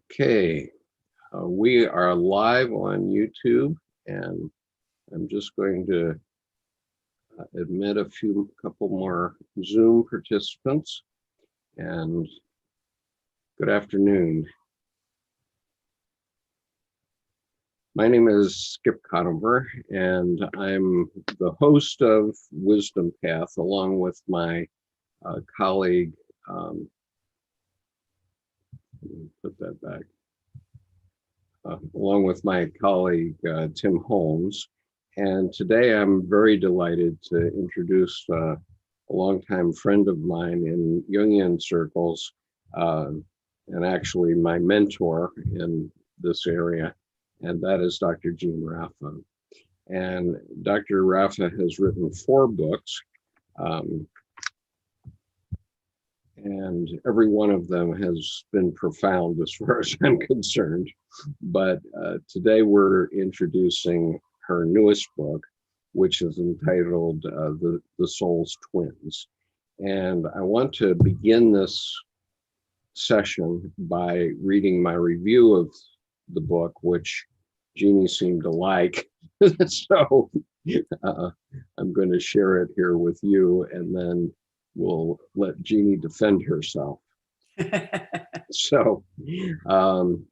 Okay, we are live on YouTube, and I'm just going to admit couple more Zoom participants. And good afternoon. My name is Skip Conover, and I'm the host of Wisdom Path, along with my colleague. Let me put that back. Along with my colleague, Tim Holmes. And today I'm very delighted to introduce a longtime friend of mine in Jungian circles, and actually my mentor in this area, and that is Dr. Jean Raffa. And Dr. Raffa has written 4 books, and every one of them has been profound as far as I'm concerned. But today we're introducing her newest book, which is entitled The Soul's Twins. And I want to begin this session by reading my review of the book, which Jeannie seemed to like. So I'm going to share it here with you, and then we'll let Jeannie defend herself. So, and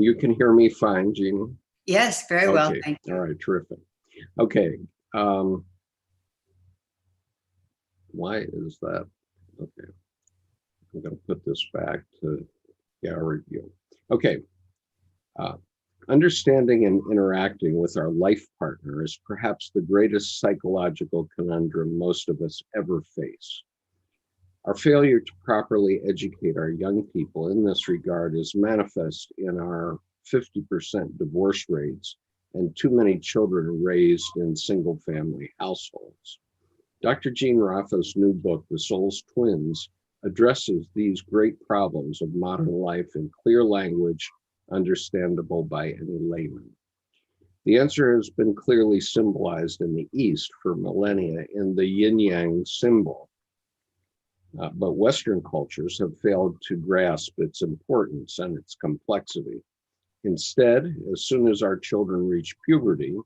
you can hear me fine, Jeannie? Yes, very well, Okay. thank you. All right, terrific. Okay. Why is that? Okay. I'm going to put this back to review. Okay. Understanding and interacting with our life partner is perhaps the greatest psychological conundrum most of us ever face. Our failure to properly educate our young people in this regard is manifest in our 50% divorce rates and too many children raised in single-family households. Dr. Jean Raffa's new book, The Soul's Twins, addresses these great problems of modern life in clear language, understandable by any layman. The answer has been clearly symbolized in the East for millennia in the yin-yang symbol. But Western cultures have failed to grasp its importance and its complexity. Instead, as soon as our children reach puberty,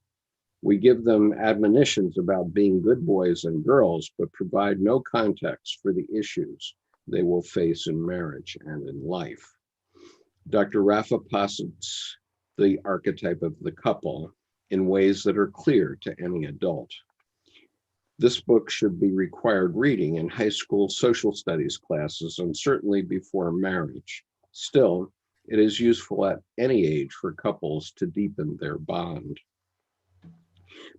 we give them admonitions about being good boys and girls, but provide no context for the issues they will face in marriage and in life. Dr. Raffa posits the archetype of the couple in ways that are clear to any adult. This book should be required reading in high school social studies classes and certainly before marriage. Still, it is useful at any age for couples to deepen their bond.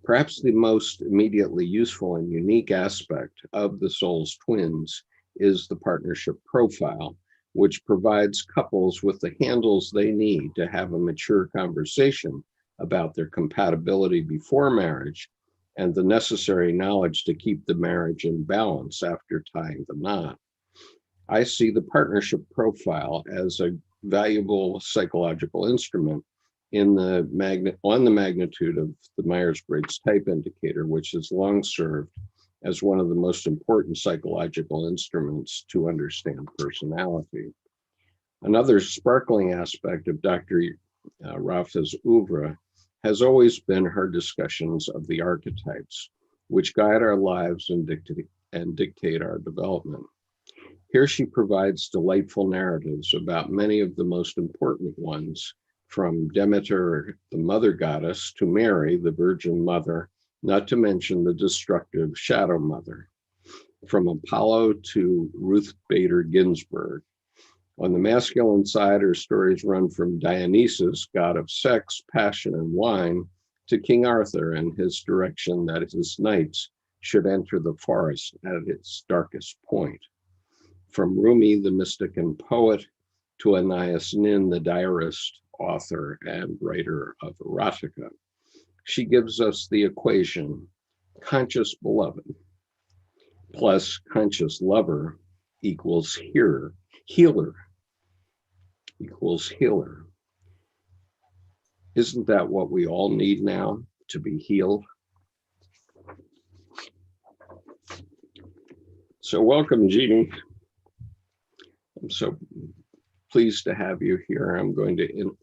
Perhaps the most immediately useful and unique aspect of The Soul's Twins is the partnership profile, which provides couples with the handles they need to have a mature conversation about their compatibility before marriage and the necessary knowledge to keep the marriage in balance after tying the knot. I see the partnership profile as a valuable psychological instrument on the magnitude of the Myers-Briggs type indicator, which has long served as one of the most important psychological instruments to understand personality. Another sparkling aspect of Dr. Raffa's oeuvre has always been her discussions of the archetypes, which guide our lives and dictate our development. Here she provides delightful narratives about many of the most important ones, from Demeter, the mother goddess, to Mary, the Virgin Mother, not to mention the destructive shadow mother, from Apollo to Ruth Bader Ginsburg. On the masculine side, her stories run from Dionysus, god of sex, passion, and wine, to King Arthur and his direction that his knights should enter the forest at its darkest point. From Rumi, the mystic and poet, to Anais Nin, the diarist, author, and writer of erotica. She gives us the equation: conscious beloved plus conscious lover equals healer equals healer. Isn't that what we all need now, to be healed? So welcome, Jeannie. I'm so pleased to have you here. I'm going to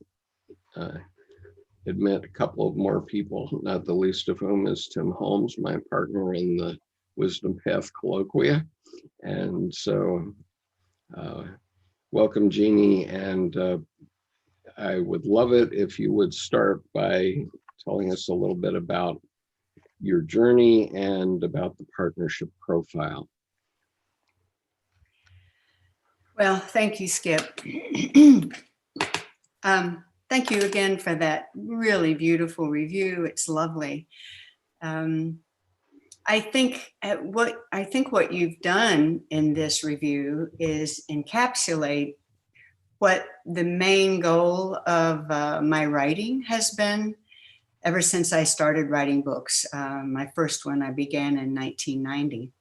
admit a couple of more people, not the least of whom is Tim Holmes, my partner in the Wisdom Path Colloquia. And so welcome, Jeannie. And I would love it if you would start by telling us a little bit about your journey and about the partnership profile. Well, thank you, Skip. Thank you again for that really beautiful review. It's lovely. I think what you've done in this review is encapsulate what the main goal of my writing has been ever since I started writing books. My first one I began in 1990.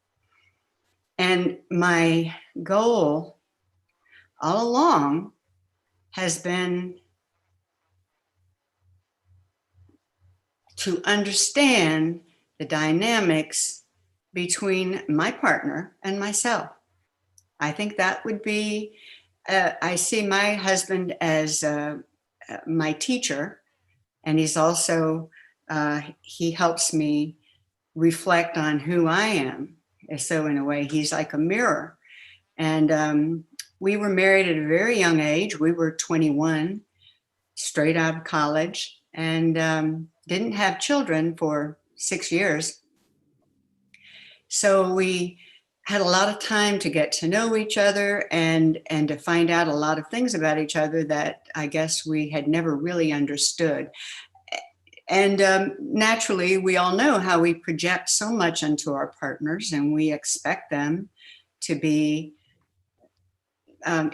And my goal all along has been to understand the dynamics between my partner and myself. I think that would be, I see my husband as my teacher, and he's also, he helps me reflect on who I am. So in a way, he's like a mirror. And we were married at a very young age. We were 21, straight out of college, and didn't have children for 6 years. So we had a lot of time to get to know each other and to find out a lot of things about each other that I guess we had never really understood. And naturally, we all know how we project so much onto our partners, and we expect them to be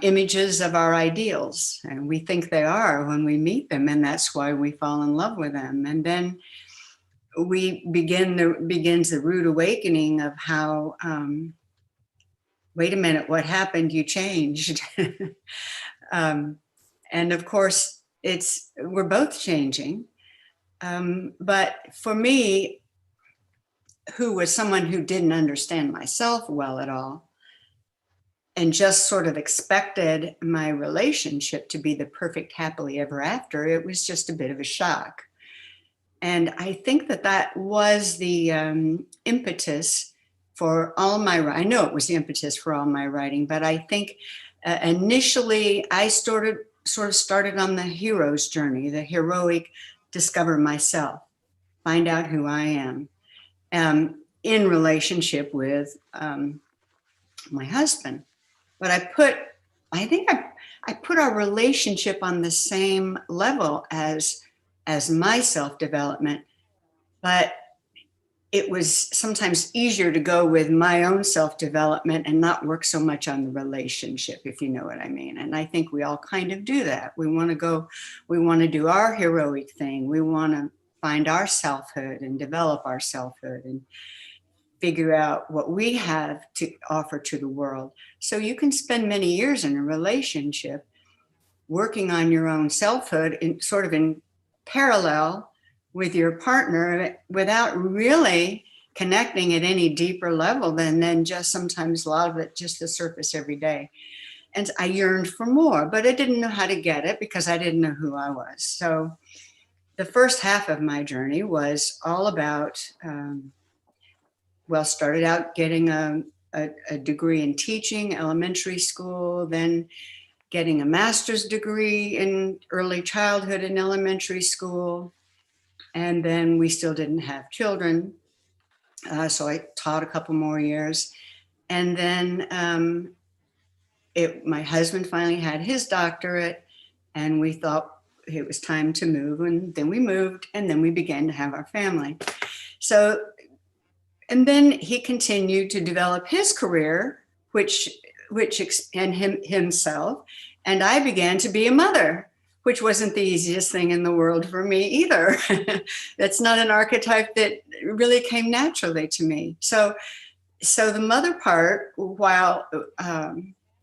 images of our ideals, and we think they are when we meet them, and that's why we fall in love with them. And then begins the rude awakening of how, wait a minute, what happened? You changed. And of course, we're both changing. But for me, who was someone who didn't understand myself well at all, and just sort of expected my relationship to be the perfect happily ever after, it was just a bit of a shock. And I think that was the impetus for all my writing. I know it was the impetus for all my writing, but I think initially I sort of started on the hero's journey, the heroic discover myself, find out who I am, in relationship with my husband. But I think I put our relationship on the same level as my self-development, but it was sometimes easier to go with my own self-development and not work so much on the relationship, if you know what I mean. And I think we all kind of do that. We want to do our heroic thing. We want to find our selfhood and develop our selfhood and figure out what we have to offer to the world. So you can spend many years in a relationship working on your own selfhood in parallel with your partner without really connecting at any deeper level than just sometimes a lot of it just the surface every day. And I yearned for more, but I didn't know how to get it because I didn't know who I was. So the first half of my journey was all about, started out getting a degree in teaching, elementary school, then getting a master's degree in early childhood and elementary school. And then we still didn't have children. So I taught a couple more years. And then my husband finally had his doctorate, and we thought it was time to move. And then we moved, and then we began to have our family. So, and then he continued to develop his career, himself, and I began to be a mother, which wasn't the easiest thing in the world for me either. That's not an archetype that really came naturally to me. So the mother part, while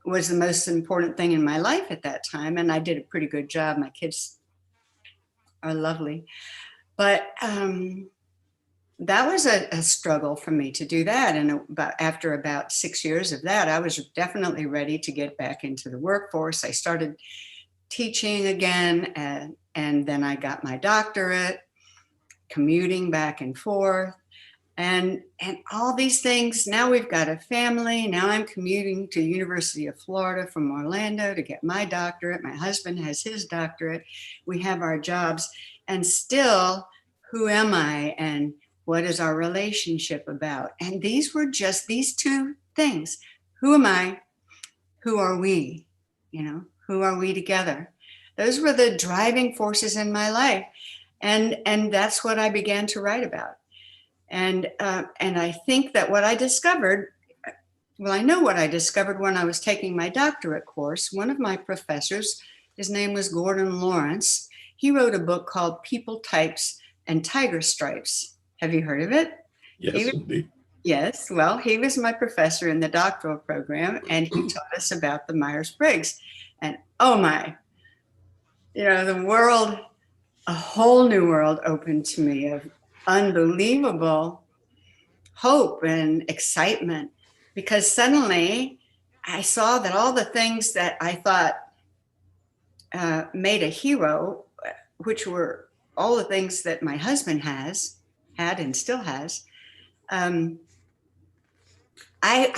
was the most important thing in my life at that time, and I did a pretty good job. My kids are lovely. But that was a struggle for me to do that. And after about 6 years of that, I was definitely ready to get back into the workforce. I started teaching again, and then I got my doctorate, commuting back and forth, and all these things. Now we've got a family. Now I'm commuting to University of Florida from Orlando to get my doctorate. My husband has his doctorate. We have our jobs, and still, who am I, and what is our relationship about? And these were just these two things. Who am I? Who are we? Who are we together? Those were the driving forces in my life. And that's what I began to write about. And I think that what I discovered, well, I know what I discovered when I was taking my doctorate course. One of my professors, his name was Gordon Lawrence, he wrote a book called People Types and Tiger Stripes. Have you heard of it? Yes, indeed. Yes, well, he was my professor in the doctoral program, and he taught us about the Myers-Briggs. And oh my, the world, a whole new world opened to me of unbelievable hope and excitement, because suddenly I saw that all the things that I thought made a hero, which were all the things that my husband had and still has, I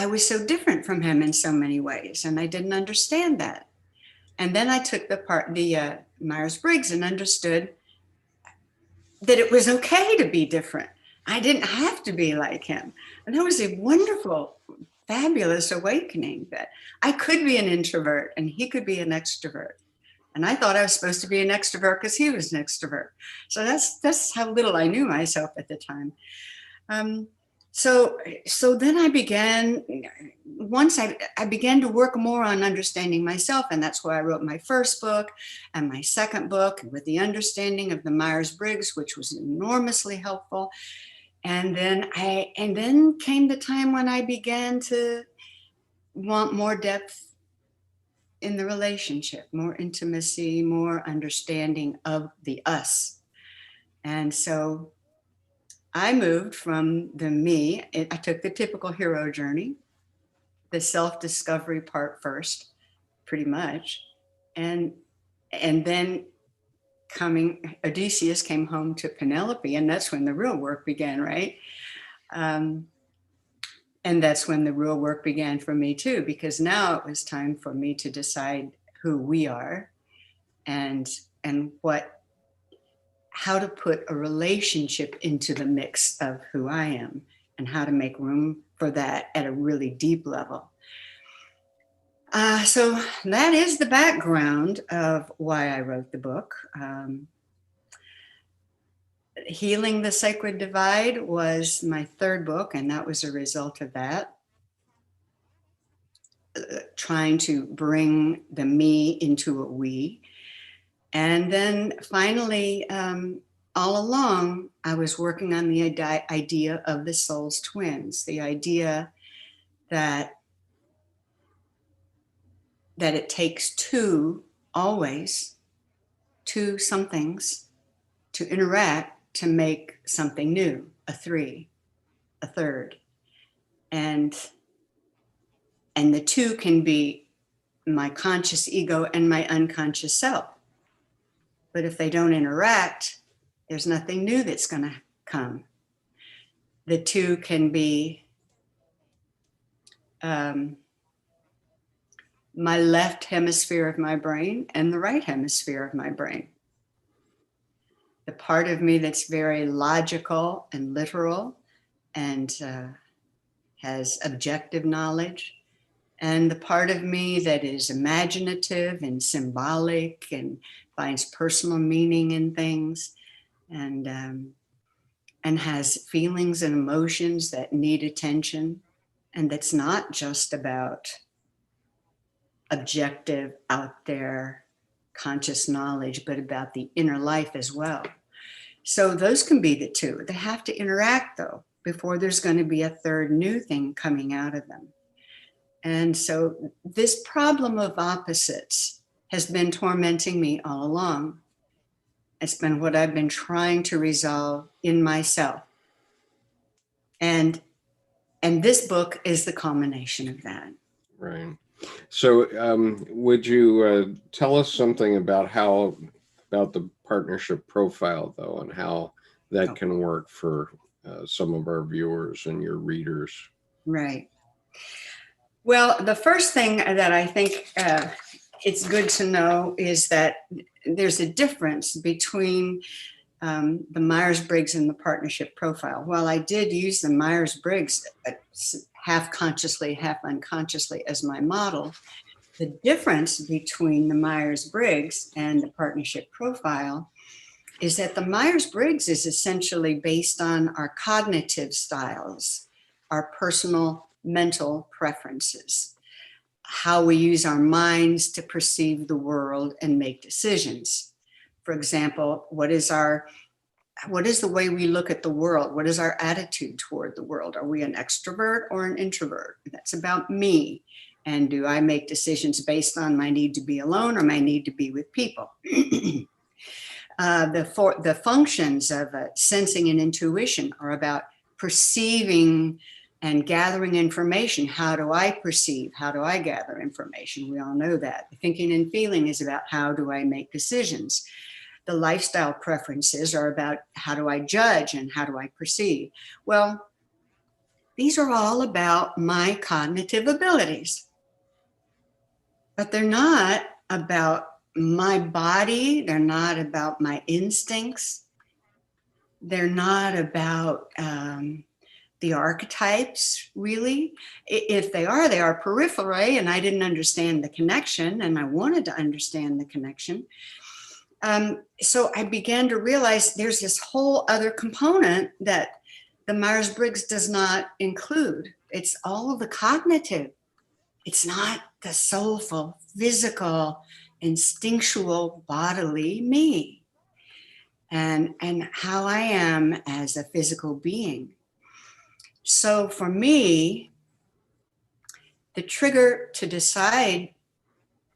was so different from him in so many ways, and I didn't understand that. And then I took the Myers-Briggs and understood that it was okay to be different. I didn't have to be like him. And that was a wonderful, fabulous awakening, that I could be an introvert and he could be an extrovert. And I thought I was supposed to be an extrovert because he was an extrovert. So that's how little I knew myself at the time. So then I began, once I began to work more on understanding myself, and that's why I wrote my first book and my second book with the understanding of the Myers-Briggs, which was enormously helpful. And then came the time when I began to want more depth in the relationship, more intimacy, more understanding of the us. And so I moved from the me. I took the typical hero journey, the self-discovery part first, pretty much. And then Odysseus came home to Penelope, and that's when the real work began, right? And that's when the real work began for me too, because now it was time for me to decide who we are and how to put a relationship into the mix of who I am, and how to make room for that at a really deep level. So that is the background of why I wrote the book. Healing the Sacred Divide was my third book, and that was a result of that. Trying to bring the me into a we. And then finally, all along, I was working on the idea of the soul's twins, the idea that it takes always two somethings to interact to make something new, a three, a third. And the two can be my conscious ego and my unconscious self. But if they don't interact, there's nothing new that's going to come. The two can be my left hemisphere of my brain and the right hemisphere of my brain. The part of me that's very logical and literal and has objective knowledge, and the part of me that is imaginative and symbolic and finds personal meaning in things, and has feelings and emotions that need attention, and that's not just about objective, out there, conscious knowledge, but about the inner life as well. So those can be the two. They have to interact, though, before there's going to be a third new thing coming out of them. And so this problem of opposites has been tormenting me all along. It's been what I've been trying to resolve in myself. And this book is the culmination of that. Right. So, would you tell us something about about the partnership profile, though, and how that Oh, can work for some of our viewers and your readers? right. Well, the first thing that I think it's good to know is that there's a difference between the Myers-Briggs and the partnership profile. While I did use the Myers-Briggs half consciously, half unconsciously as my model, the difference between the Myers-Briggs and the partnership profile is that the Myers-Briggs is essentially based on our cognitive styles, our personal mental preferences, how we use our minds to perceive the world and make decisions. For example, what is the way we look at the world? What is our attitude toward the world? Are we an extrovert or an introvert? That's about me. And do I make decisions based on my need to be alone or my need to be with people? The functions of sensing and intuition are about perceiving and gathering information. How do I perceive? How do I gather information? We all know that. Thinking and feeling is about how do I make decisions. The lifestyle preferences are about how do I judge and how do I perceive. Well, these are all about my cognitive abilities, but they're not about my body. They're not about my instincts. They're not about the archetypes, really. If they are peripheral, and I didn't understand the connection, and I wanted to understand the connection. So I began to realize there's this whole other component that the Myers-Briggs does not include. It's all of the cognitive. It's not the soulful, physical, instinctual, bodily me and how I am as a physical being. So for me, the trigger to decide,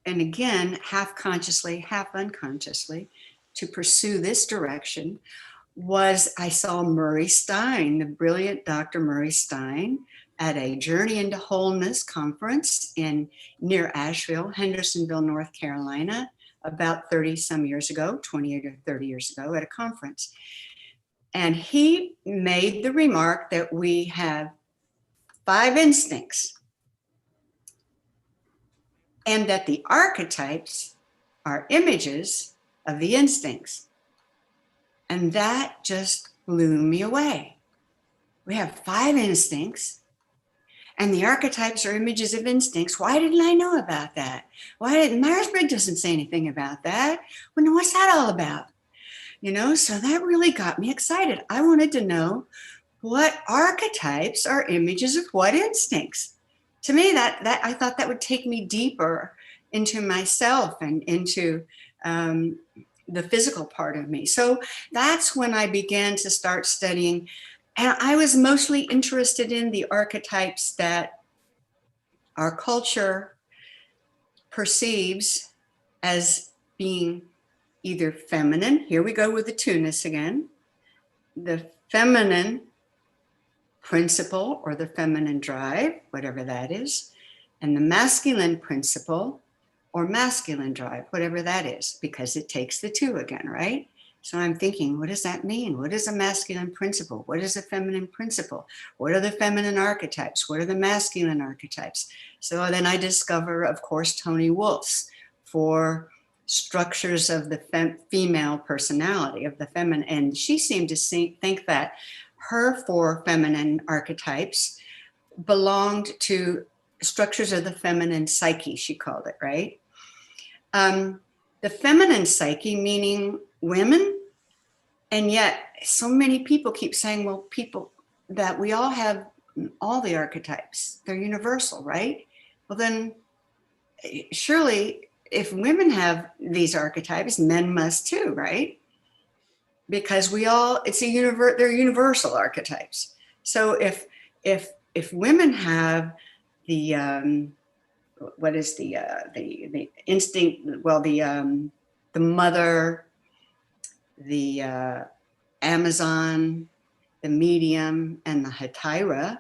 and again, half consciously, half unconsciously, to pursue this direction was I saw Murray Stein, the brilliant Dr. Murray Stein, at a Journey into Wholeness conference near Asheville, Hendersonville, North Carolina, about 30 some years ago, 28 or 30 years ago at a conference. And he made the remark that we have 5 instincts and that the archetypes are images of the instincts. And that just blew me away. We have 5 instincts, and the archetypes are images of instincts. Why didn't I know about that? Myers-Briggs doesn't say anything about that? Well, what's that all about? So that really got me excited. I wanted to know what archetypes are images of what instincts. To me, that I thought that would take me deeper into myself and into the physical part of me. So that's when I began to start studying. And I was mostly interested in the archetypes that our culture perceives as being either feminine. Here we go with the two-ness again. The feminine principle or the feminine drive, whatever that is, and the masculine principle or masculine drive, whatever that is, because it takes the two again, right? So I'm thinking, what does that mean? What is a masculine principle? What is a feminine principle? What are the feminine archetypes? What are the masculine archetypes? So then I discover, of course, Toni Wolff's 4 structures of the female personality, of the feminine. And she seemed to think that her 4 feminine archetypes belonged to structures of the feminine psyche, she called it, right? The feminine psyche, meaning women, and yet so many people keep saying, well, people, that we all have all the archetypes. They're universal, right? Well, then surely if women have these archetypes, men must too, right? Because they're universal archetypes. So if women have the what is the instinct? Well, the mother, the Amazon, the medium, and the Hetaira,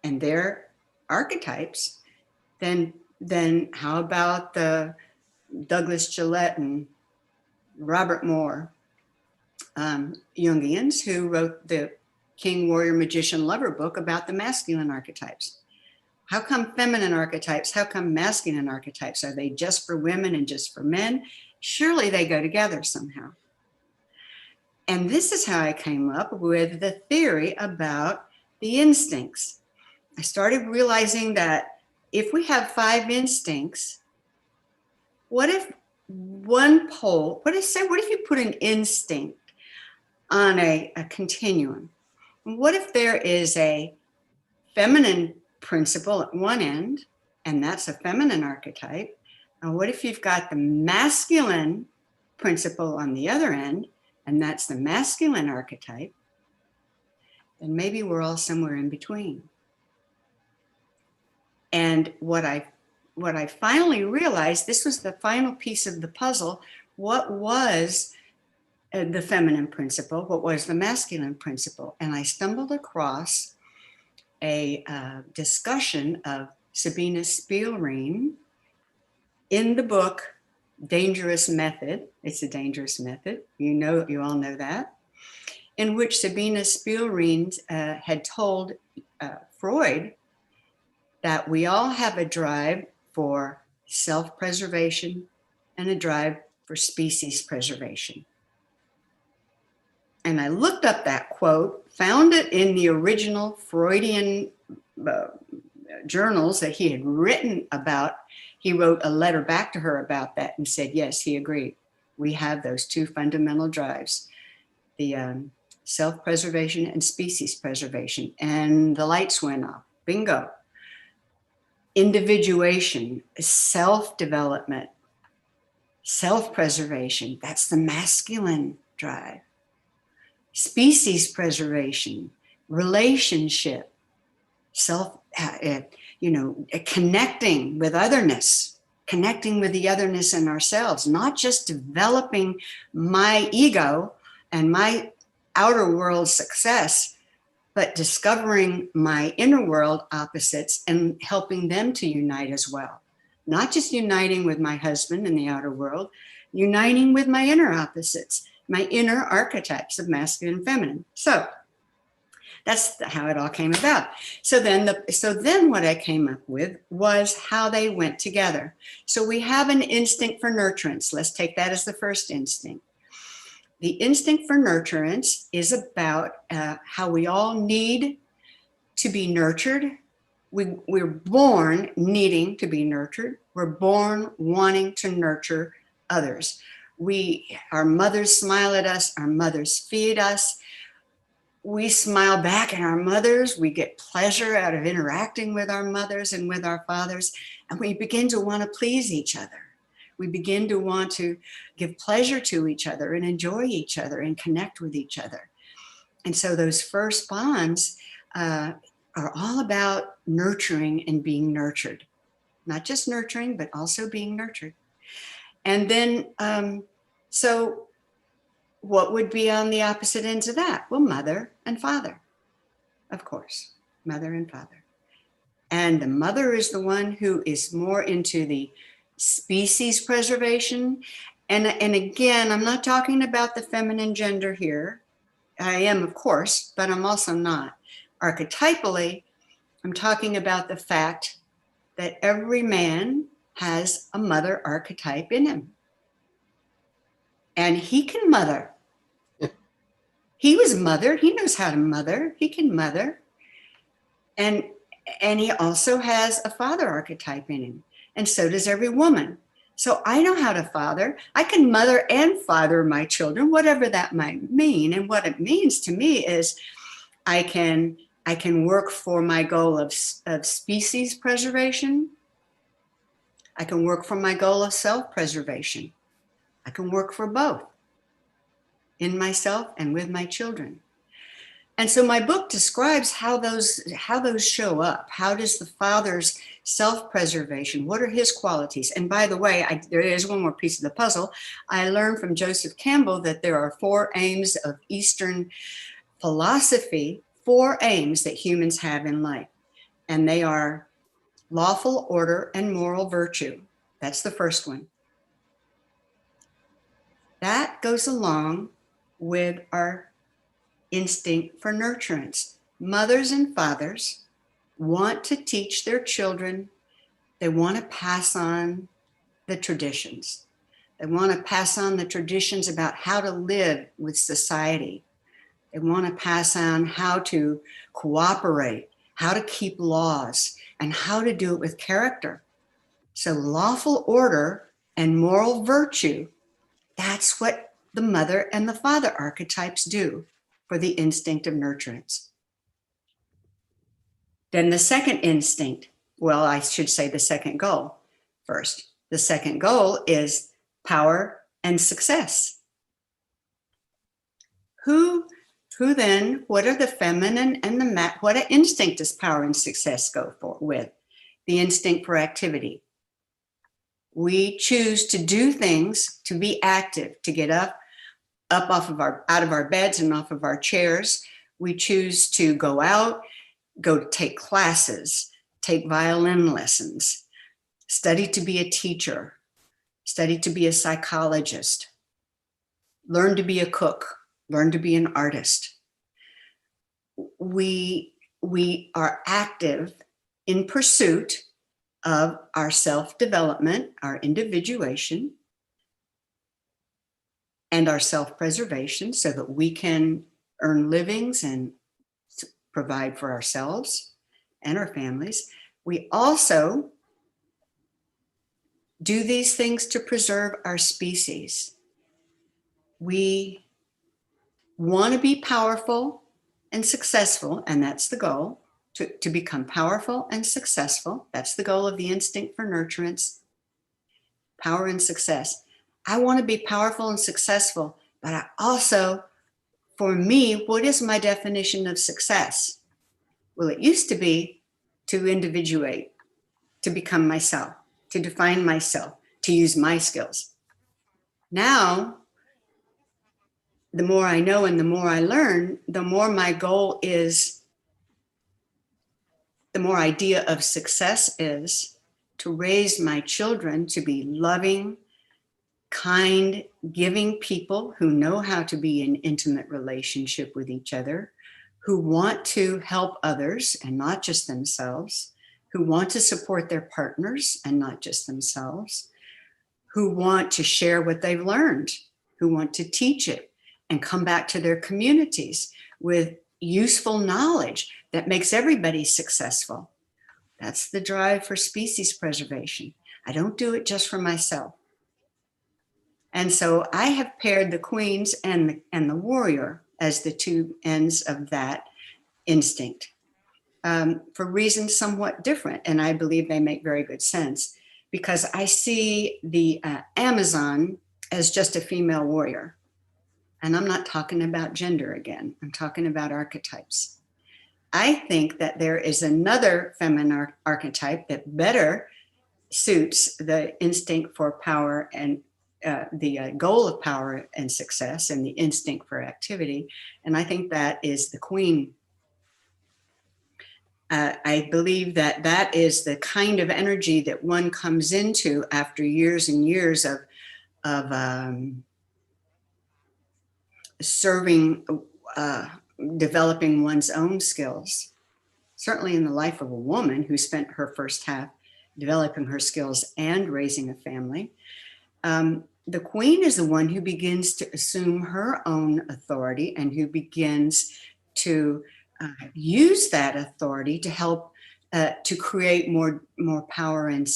and their archetypes, then how about the Douglas Gillette and Robert Moore Jungians, who wrote the King, Warrior, Magician, Lover book about the masculine archetypes? How come feminine archetypes? How come masculine archetypes? Are they just for women and just for men? Surely they go together somehow. And this is how I came up with the theory about the instincts. I started realizing that if we have 5 instincts, what if one pole, what if you put an instinct on a continuum? What if there is a feminine principle at one end, and that's a feminine archetype? And what if you've got the masculine principle on the other end, and that's the masculine archetype? Then maybe we're all somewhere in between. And what I finally realized, this was the final piece of the puzzle. What was the feminine principle? What was the masculine principle? And I stumbled across a discussion of Sabina Spielrein in the book Dangerous Method. It's a dangerous method. You all know that. In which Sabina Spielrein had told Freud that we all have a drive for self-preservation and a drive for species preservation. And I looked up that quote, found it in the original Freudian journals that he had written about. He wrote a letter back to her about that and said, yes, he agreed. We have those 2 fundamental drives, the self-preservation and species preservation. And the lights went off. Bingo. Individuation, self-development, self-preservation, that's the masculine drive. Species preservation, relationship, connecting with otherness, connecting with the otherness in ourselves, not just developing my ego and my outer world success, but discovering my inner world opposites and helping them to unite as well. Not just uniting with my husband in the outer world, uniting with my inner opposites, my inner archetypes of masculine and feminine. So that's how it all came about. So then what I came up with was how they went together. So we have an instinct for nurturance. Let's take that as the first instinct. The instinct for nurturance is about how we all need to be nurtured. We're born needing to be nurtured. We're born wanting to nurture others. Our mothers smile at us. Our mothers feed us. We smile back at our mothers. We get pleasure out of interacting with our mothers and with our fathers. And we begin to want to please each other. We begin to want to give pleasure to each other and enjoy each other and connect with each other. And so those first bonds are all about nurturing and being nurtured. Not just nurturing, but also being nurtured. And then, so what would be on the opposite ends of that? Well, mother and father, of course, mother and father. And the mother is the one who is more into the species preservation. And again, I'm not talking about the feminine gender here. I am, of course, but I'm also not. Archetypally, I'm talking about the fact that every man has a mother archetype in him. And he can mother. He was mothered. He knows how to mother. He can mother. And he also has a father archetype in him. And so does every woman. So I know how to father. I can mother and father my children, whatever that might mean. And what it means to me is I can work for my goal of species preservation. I can work for my goal of self-preservation. I can work for both in myself and with my children. And so my book describes how those show up. How does the father's self-preservation, what are his qualities? And by the way, there is one more piece of the puzzle. I learned from Joseph Campbell that there are 4 aims of Eastern philosophy, 4 aims that humans have in life. And they are lawful order and moral virtue. That's the first one. That goes along with our instinct for nurturance. Mothers and fathers want to teach their children. They want to pass on the traditions. They want to pass on the traditions about how to live with society. They want to pass on how to cooperate, how to keep laws, and how to do it with character. So lawful order and moral virtue, that's what the mother and the father archetypes do for the instinct of nurturance. Then the second instinct, well, I should say the second goal first. The second goal is power and success. Who then, what are the feminine and the what instinct does power and success go with? The instinct for activity. We choose to do things, to be active, to get up out of our beds and off of our chairs. We choose to go out, go to take classes, take violin lessons, study to be a teacher, study to be a psychologist, learn to be a cook, learn to be an artist. We are active in pursuit of our self-development, our individuation, and our self-preservation so that we can earn livings and provide for ourselves and our families. We also do these things to preserve our species. We want to be powerful and successful, and that's the goal, to become powerful and successful. That's the goal of the instinct for nurturance, power and success. I want to be powerful and successful, but I also, for me, what is my definition of success? Well, it used to be to individuate, to become myself, to define myself, to use my skills. Now, the more I know and the more I learn, the more my goal is, the more idea of success is to raise my children to be loving, kind, giving people who know how to be in intimate relationship with each other, who want to help others and not just themselves, who want to support their partners and not just themselves, who want to share what they've learned, who want to teach it and come back to their communities with useful knowledge that makes everybody successful. That's the drive for species preservation. I don't do it just for myself. And so I have paired the queens and the warrior as the 2 ends of that instinct for reasons somewhat different. And I believe they make very good sense because I see the Amazon as just a female warrior. And I'm not talking about gender again. I'm talking about archetypes. I think that there is another feminine archetype that better suits the instinct for power and the goal of power and success and the instinct for activity. And I think that is the queen. I believe that that is the kind of energy that one comes into after years and years of serving, developing one's own skills. Certainly in the life of a woman who spent her first half developing her skills and raising a family. The queen is the one who begins to assume her own authority and who begins to use that authority to help to create more power and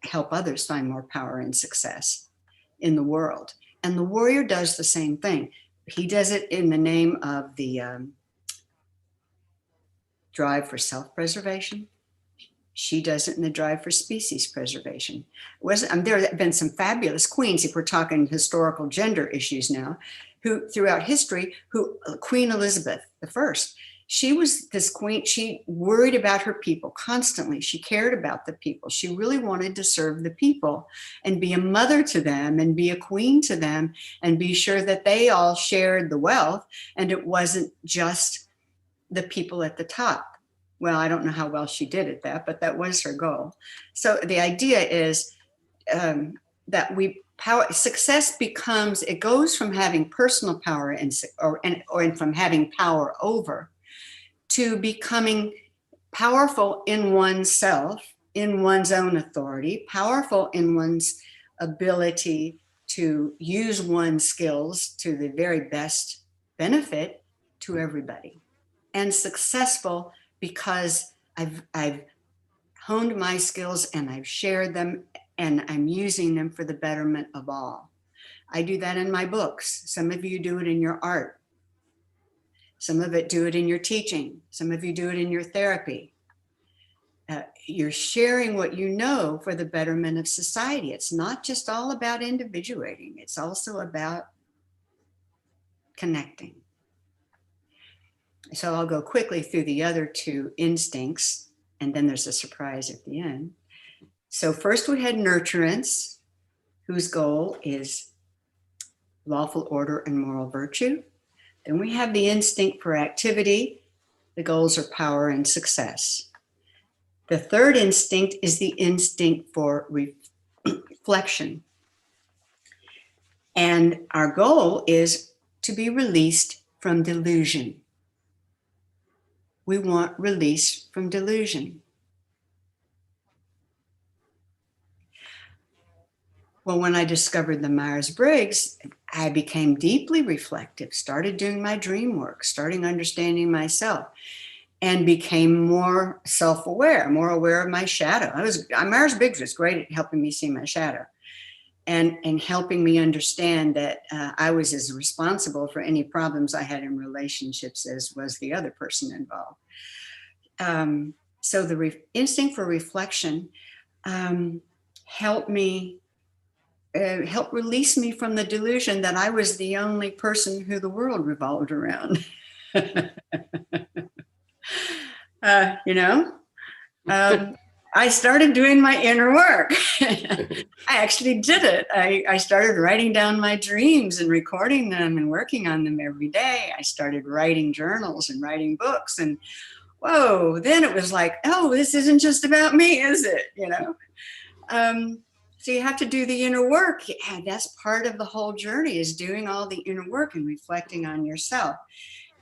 help others find more power and success in the world. And the warrior does the same thing. He does it in the name of the drive for self-preservation. She does it in the drive for species preservation. There have been some fabulous queens, if we're talking historical gender issues now, who throughout history, who Queen Elizabeth I, she was this queen. She worried about her people constantly. She cared about the people. She really wanted to serve the people and be a mother to them and be a queen to them and be sure that they all shared the wealth and it wasn't just the people at the top. Well, I don't know how well she did at that, but that was her goal. So the idea is that success becomes, it goes from having personal power or from having power over to becoming powerful in oneself, in one's own authority, powerful in one's ability to use one's skills to the very best benefit to everybody, and successful because I've honed my skills and I've shared them and I'm using them for the betterment of all. I do that in my books. Some of you do it in your art. Some of it do it in your teaching. Some of you do it in your therapy. You're sharing what you know for the betterment of society. It's not just all about individuating. It's also about connecting. So I'll go quickly through the other two instincts, and then there's a surprise at the end. So first we had nurturance, whose goal is lawful order and moral virtue. Then we have the instinct for activity. The goals are power and success. The third instinct is the instinct for reflection. And our goal is to be released from delusion. We want release from delusion. Well, when I discovered the Myers-Briggs, I became deeply reflective, started doing my dream work, starting understanding myself, and became more self-aware, more aware of my shadow. Myers-Briggs was great at helping me see my shadow and helping me understand that I was as responsible for any problems I had in relationships as was the other person involved. So the instinct for reflection helped release me from the delusion that I was the only person who the world revolved around. I started doing my inner work. I actually did it. I started writing down my dreams and recording them and working on them every day. I started writing journals and writing books, and whoa, then it was like, oh, this isn't just about me, is it? So you have to do the inner work. Yeah, that's part of the whole journey, is doing all the inner work and reflecting on yourself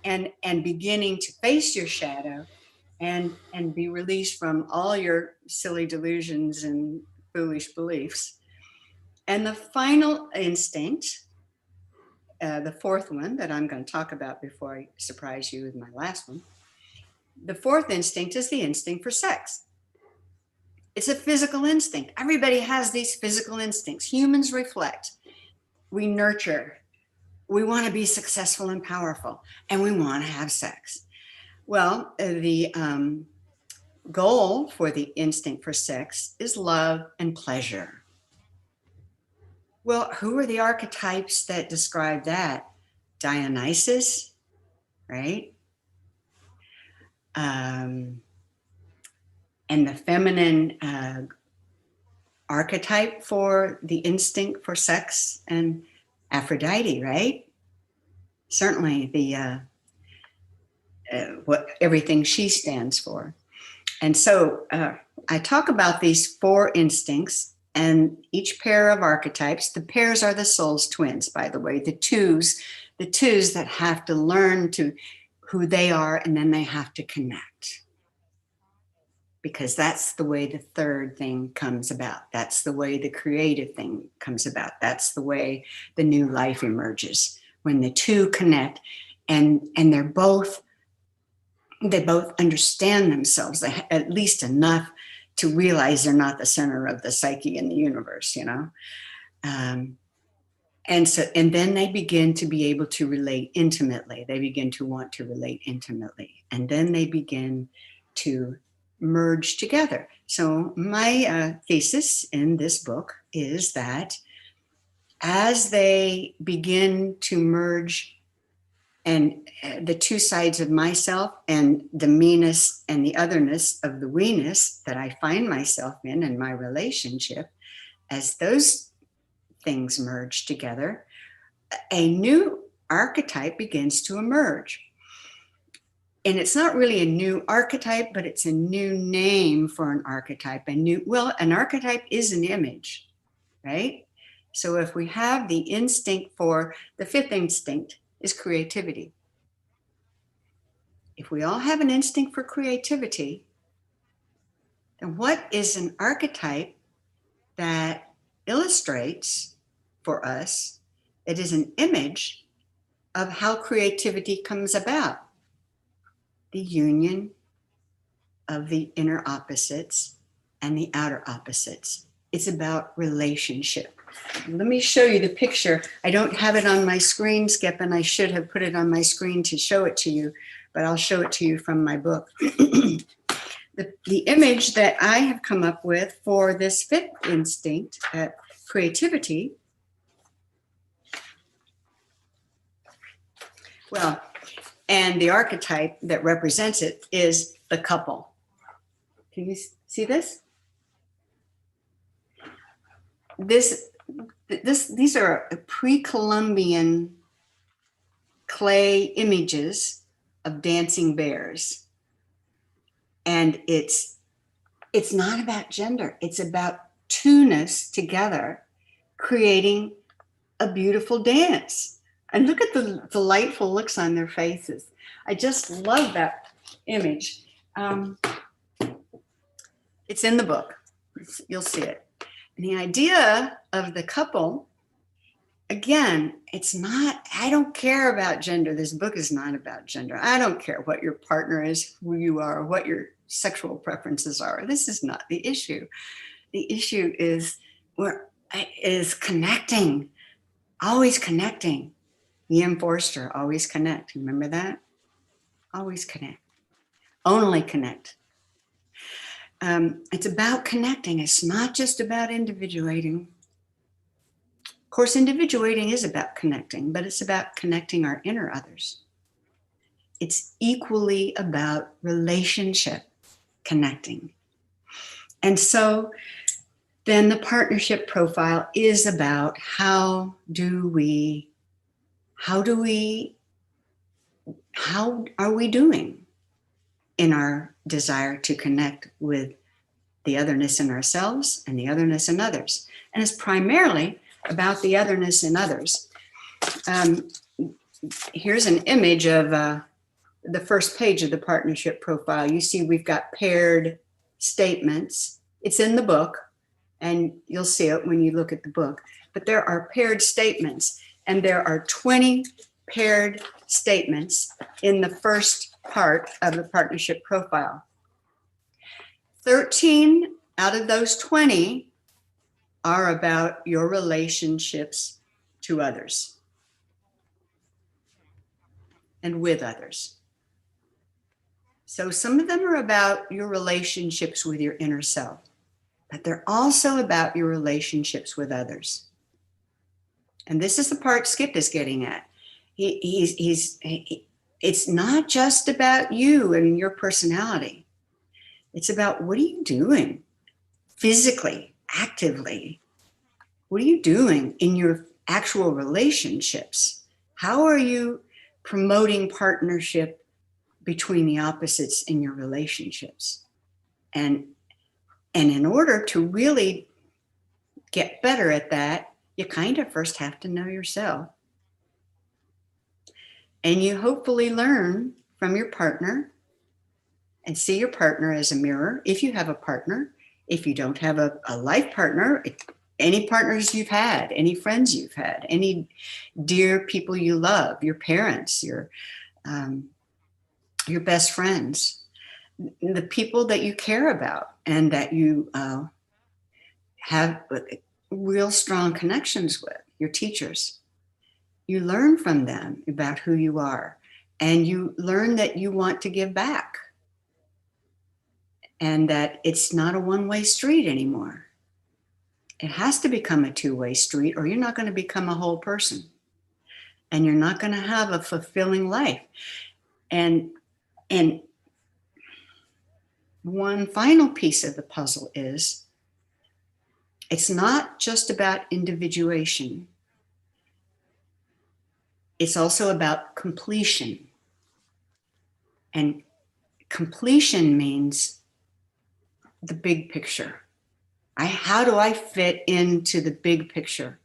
and beginning to face your shadow and be released from all your silly delusions and foolish beliefs. And the final instinct, the fourth one that I'm going to talk about before I surprise you with my last one, the fourth instinct is the instinct for sex. It's a physical instinct. Everybody has these physical instincts. Humans reflect. We nurture. We want to be successful and powerful, and we want to have sex. Well, the goal for the instinct for sex is love and pleasure. Well, who are the archetypes that describe that? Dionysus, right? And the feminine archetype for the instinct for sex and Aphrodite, right? Certainly the what everything she stands for. And so I talk about these four instincts and each pair of archetypes. The pairs are the soul's twins, by the way, the twos that have to learn to who they are, and then they have to connect. Because that's the way the third thing comes about. That's the way the creative thing comes about. That's the way the new life emerges, when the two connect and they both understand themselves at least enough to realize they're not the center of the psyche in the universe, and then they begin to be able to relate intimately. They begin to want to relate intimately, and then they begin to merge together. So my thesis in this book is that as they begin to merge, and the two sides of myself and the meanness and the otherness of the weeness that I find myself in my relationship, as those things merge together, a new archetype begins to emerge. And it's not really a new archetype, but it's a new name for an archetype. An archetype is an image, right? So if we have the instinct for, the fifth instinct is creativity. If we all have an instinct for creativity, then what is an archetype that illustrates for us, it is an image of how creativity comes about? The union of the inner opposites and the outer opposites. It's about relationship. Let me show you the picture. I don't have it on my screen, Skip, and I should have put it on my screen to show it to you, but I'll show it to you from my book. The image that I have come up with for this fifth instinct, creativity, well, and the archetype that represents it is the couple. Can you see this? These are pre-Columbian clay images of dancing bears. And it's not about gender. It's about two-ness together, creating a beautiful dance. And look at the delightful looks on their faces. I just love that image. It's in the book. You'll see it. And the idea of the couple, again, it's not, I don't care about gender. This book is not about gender. I don't care what your partner is, who you are, what your sexual preferences are. This is not the issue. The issue is connecting, always connecting. E.M. Forster, always connect. Remember that? Always connect. Only connect. It's about connecting. It's not just about individuating. Of course, individuating is about connecting, but it's about connecting our inner others. It's equally about relationship connecting. And so then the partnership profile is about how are we doing in our desire to connect with the otherness in ourselves and the otherness in others. And it's primarily about the otherness in others. Here's an image of the first page of the partnership profile. You see we've got paired statements. It's in the book, and you'll see it when you look at the book. But there are paired statements, and there are 20 paired statements in the first part of the partnership profile. 13 out of those 20 are about your relationships to others and with others. So some of them are about your relationships with your inner self, but they're also about your relationships with others. And this is the part Skip is getting at. It's not just about you and your personality. It's about, what are you doing physically, actively? What are you doing in your actual relationships? How are you promoting partnership between the opposites in your relationships? And in order to really get better at that, you kind of first have to know yourself. And you hopefully learn from your partner and see your partner as a mirror. If you have a partner, if you don't have a life partner, any partners you've had, any friends you've had, any dear people you love, your parents, your best friends, the people that you care about and that you have real strong connections with, your teachers. You learn from them about who you are, and you learn that you want to give back, and that it's not a one-way street anymore. It has to become a two-way street, or you're not going to become a whole person, and you're not going to have a fulfilling life. And one final piece of the puzzle is it's not just about individuation. It's also about completion. And completion means the big picture. How do I fit into the big picture?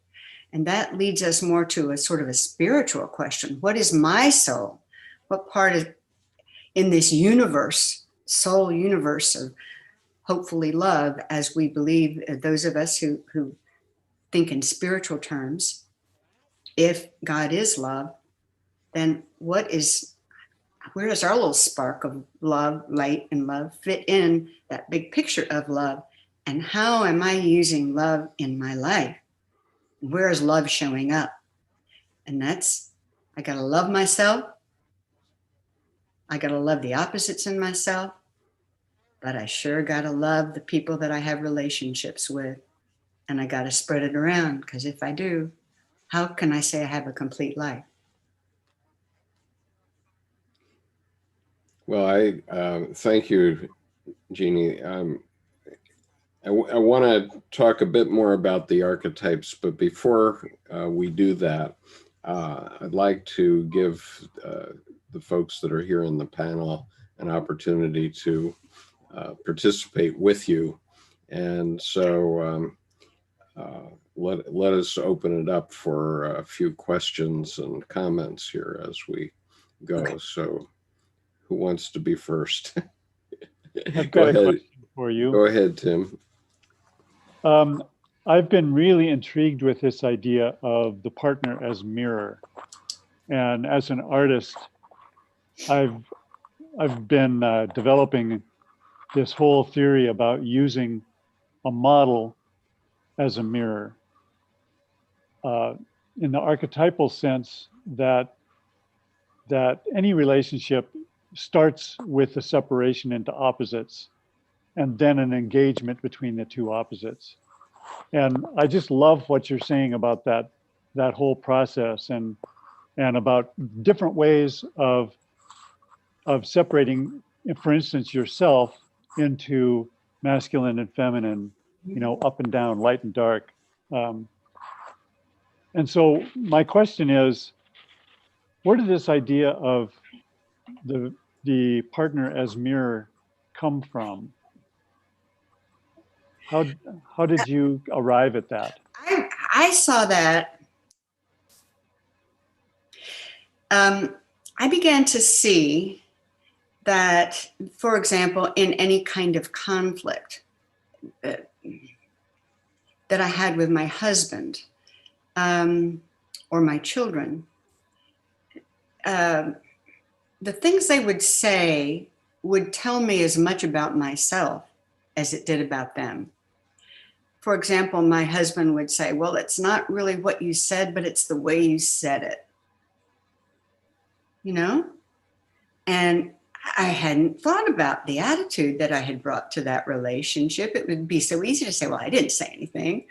And that leads us more to a sort of a spiritual question. What is my soul? What part is in this universe, soul universe of hopefully love, as we believe, those of us who think in spiritual terms? If God is love, then where does our little spark of love, light, and love fit in that big picture of love? And how am I using love in my life? Where is love showing up? And that's, I got to love myself. I got to love the opposites in myself. But I sure got to love the people that I have relationships with. And I got to spread it around, because if I do, how can I say I have a complete life? Well, I thank you, Jeannie. I want to talk a bit more about the archetypes, but before we do that, I'd like to give the folks that are here in the panel an opportunity to participate with you. And so let us open it up for a few questions and comments here as we go. Okay. So who wants to be first? I've got a question for you. Go ahead, Tim. I've been really intrigued with this idea of the partner as mirror. And as an artist, I've been developing this whole theory about using a model as a mirror. In the archetypal sense, that any relationship starts with a separation into opposites, and then an engagement between the two opposites. And I just love what you're saying about that whole process, and about different ways of separating, for instance, yourself into masculine and feminine, up and down, light and dark. And so my question is, where did this idea of the partner as mirror come from? How did you arrive at that? I saw that. I began to see that, for example, in any kind of conflict that I had with my husband or my children, the things they would say would tell me as much about myself as it did about them. For example, my husband would say, well, it's not really what you said, but it's the way you said it. And I hadn't thought about the attitude that I had brought to that relationship. It would be so easy to say, well, I didn't say anything.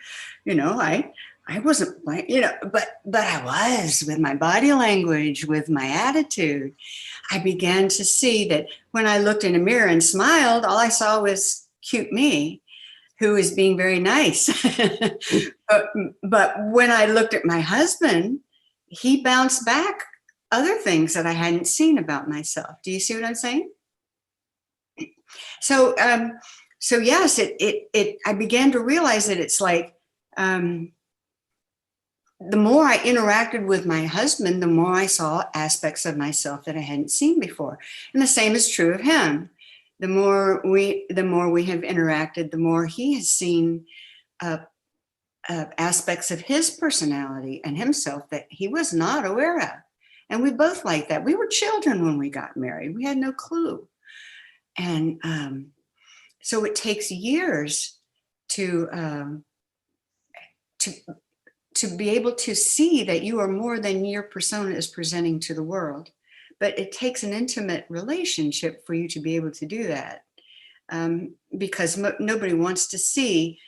I wasn't, but I was, with my body language, with my attitude. I began to see that when I looked in a mirror and smiled, all I saw was cute me, who was being very nice. but when I looked at my husband, he bounced back other things that I hadn't seen about myself. Do you see what I'm saying? So yes, I began to realize that it's like, the more I interacted with my husband, the more I saw aspects of myself that I hadn't seen before. And the same is true of him. The more we have interacted, the more he has seen aspects of his personality and himself that he was not aware of. And we both like that. We were children when we got married. We had no clue. And so it takes years to be able to see that you are more than your persona is presenting to the world. But it takes an intimate relationship for you to be able to do that, because nobody wants to see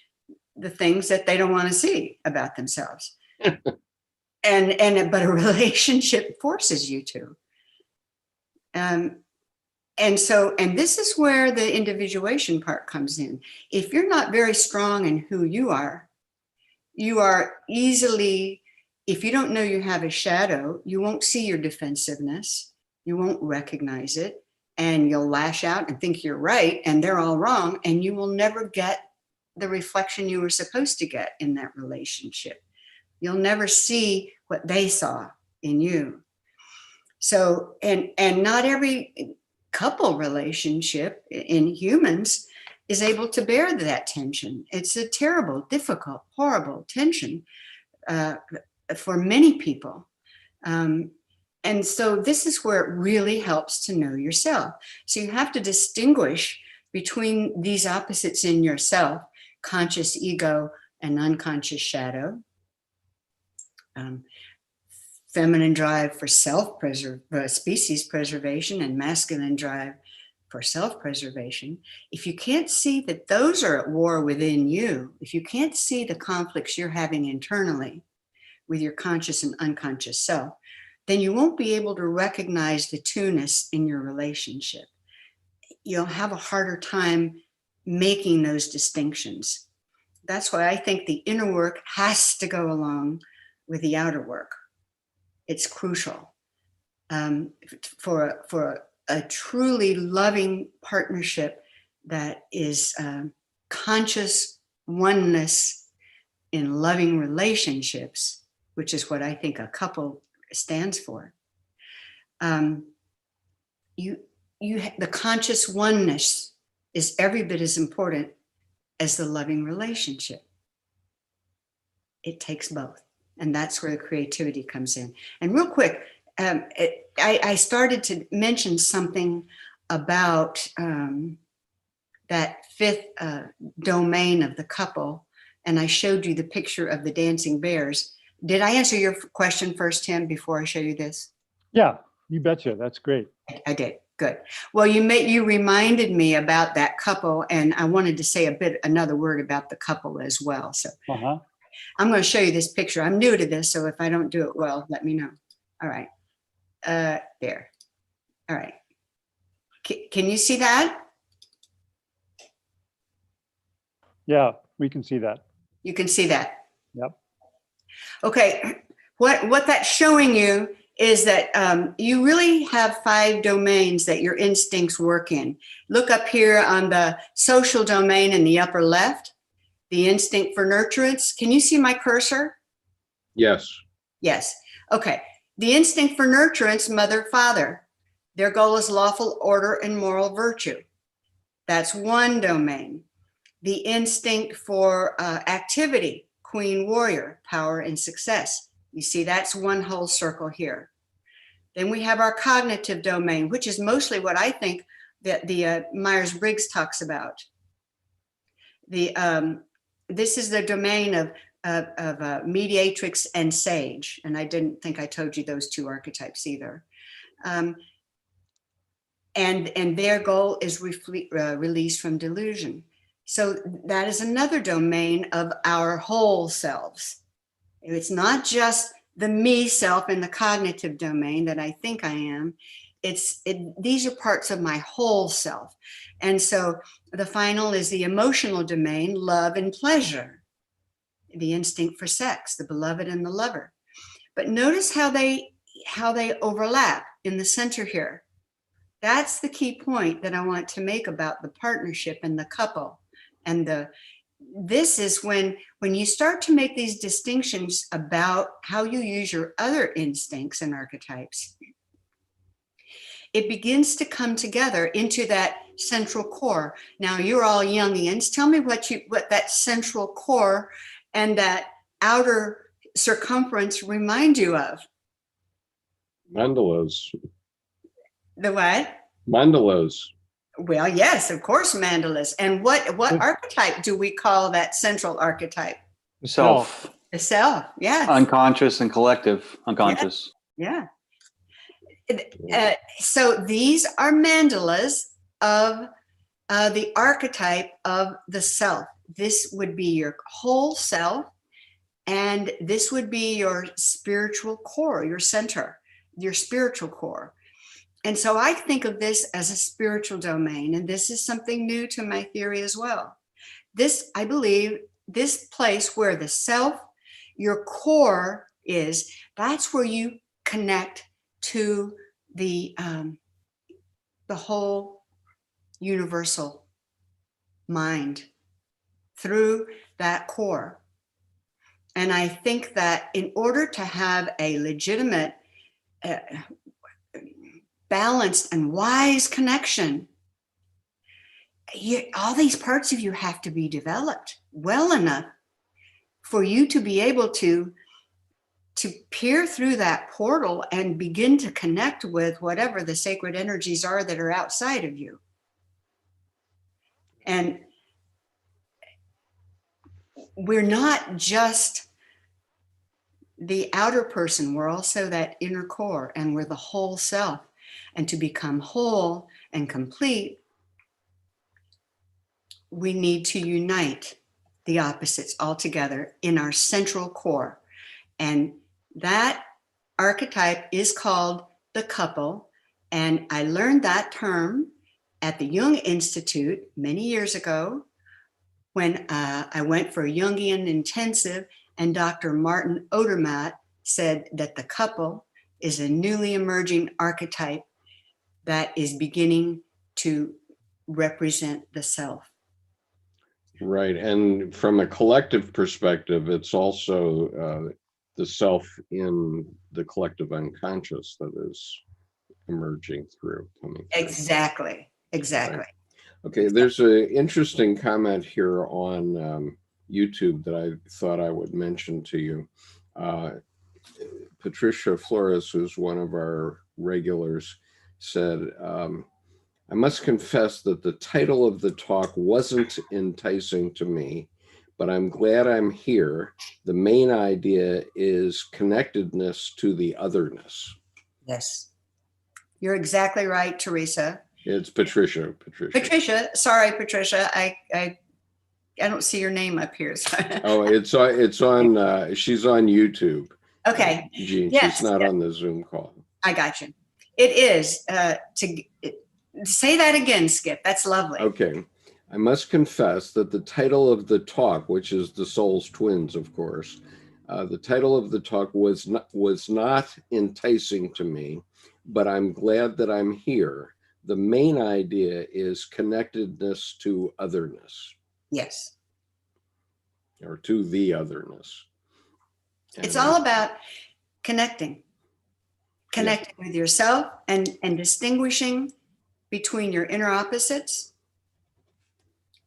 the things that they don't want to see about themselves. But a relationship forces you to. And this is where the individuation part comes in. If you're not very strong in who you are easily, if you don't know you have a shadow, you won't see your defensiveness, you won't recognize it, and you'll lash out and think you're right and they're all wrong, and you will never get the reflection you were supposed to get in that relationship. You'll never see what they saw in you. So, and not every couple relationship in humans is able to bear that tension. It's a terrible, difficult, horrible tension for many people. And so this is where it really helps to know yourself. So you have to distinguish between these opposites in yourself, conscious ego and unconscious shadow. Feminine drive for species preservation, and masculine drive for self-preservation. If you can't see that those are at war within you, if you can't see the conflicts you're having internally with your conscious and unconscious self, then you won't be able to recognize the two-ness in your relationship. You'll have a harder time making those distinctions. That's why I think the inner work has to go along with the outer work. It's crucial for a truly loving partnership that is conscious oneness in loving relationships, which is what I think a couple stands for. The conscious oneness is every bit as important as the loving relationship. It takes both. And that's where the creativity comes in. And real quick, I started to mention something about that fifth domain of the couple, and I showed you the picture of the dancing bears. Did I answer your question first, Tim, before I show you this? Yeah, you betcha. That's great. I did. Good. Well, you reminded me about that couple, and I wanted to say another word about the couple as well. So. I'm going to show you this picture. I'm new to this, so if I don't do it well, let me know. All right. There. All right. Can you see that? Yeah, we can see that. You can see that. Yep. Okay. What that's showing you is that you really have 5 domains that your instincts work in. Look up here on the social domain in the upper left. The instinct for nurturance. Can you see my cursor? Yes. Yes. Okay. The instinct for nurturance, mother, father. Their goal is lawful order and moral virtue. That's one domain. The instinct for activity, queen, warrior, power and success. You see, that's one whole circle here. Then we have our cognitive domain, which is mostly what I think that the Myers-Briggs talks about. This is the domain of mediatrix and sage. And I didn't think I told you those 2 archetypes either. And their goal is release from delusion. So that is another domain of our whole selves. It's not just the me self in the cognitive domain that I think I am. These are parts of my whole self. And so the final is the emotional domain, love and pleasure, the instinct for sex, the beloved and the lover. But notice how they overlap in the center here. That's the key point that I want to make about the partnership and the couple. And this is when you start to make these distinctions about how you use your other instincts and archetypes, it begins to come together into that central core. Now, you're all Jungians. Tell me what that central core and that outer circumference remind you of. Mandalas. The what? Mandalas. Well, yes, of course, mandalas. And what archetype do we call that central archetype? Self. The self, yes. Unconscious and collective unconscious. Yeah. So these are mandalas of the archetype of the self. this would be your whole self, and this would be your spiritual core, your center, your spiritual core. And so I think of this as a spiritual domain, and this is something new to my theory as well. This, I believe, this place where the self, your core is, that's where you connect to the whole universal mind through that core. And I think that in order to have a legitimate, balanced and wise connection, all these parts of you have to be developed well enough for you to be able to peer through that portal and begin to connect with whatever the sacred energies are that are outside of you. And we're not just the outer person, we're also that inner core, and we're the whole self. And to become whole and complete, we need to unite the opposites all together in our central core. And that archetype is called the couple. And I learned that term at the Jung Institute many years ago when I went for a Jungian intensive, and Dr. Martin Odermatt said that the couple is a newly emerging archetype that is beginning to represent the self. Right. And from a collective perspective, it's also the self in the collective unconscious that is emerging through, coming through. Exactly. Right. Okay, there's an interesting comment here on YouTube that I thought I would mention to you. Patricia Flores, who's one of our regulars, said, I must confess that the title of the talk wasn't enticing to me, but I'm glad I'm here. The main idea is connectedness to the otherness. Yes. You're exactly right, Teresa. It's Patricia. Patricia, sorry, Patricia. I don't see your name up here. So. Oh, it's on. She's on YouTube. Okay. Jean, yes, she's not on the Zoom call. I got you. It is say that again, Skip. That's lovely. Okay. I must confess that the title of the talk, which is The Soul's Twins, of course, the title of the talk was not enticing to me, but I'm glad that I'm here. The main idea is connectedness to otherness. Yes. Or to the otherness. It's all about connecting with yourself and distinguishing between your inner opposites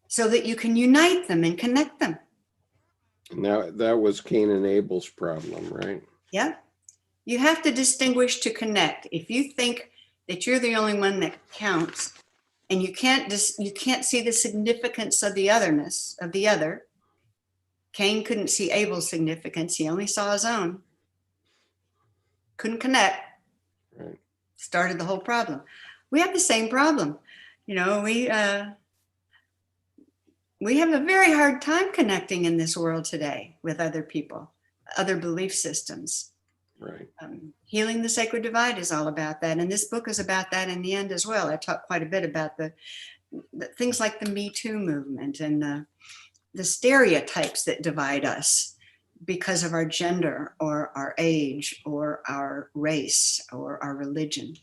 so that you can unite them and connect them. Now, that was Cain and Abel's problem, right? Yeah. You have to distinguish to connect. If you think that you're the only one that counts and you can't see the significance of the otherness of the other. Cain couldn't see Abel's significance. He only saw his own. Couldn't connect. Right. Started the whole problem. We have the same problem. You know, we have a very hard time connecting in this world today with other people, other belief systems. Right. Healing the Sacred Divide is all about that. And this book is about that in the end as well. I talk quite a bit about the things like the Me Too movement and the stereotypes that divide us because of our gender or our age or our race or our religion.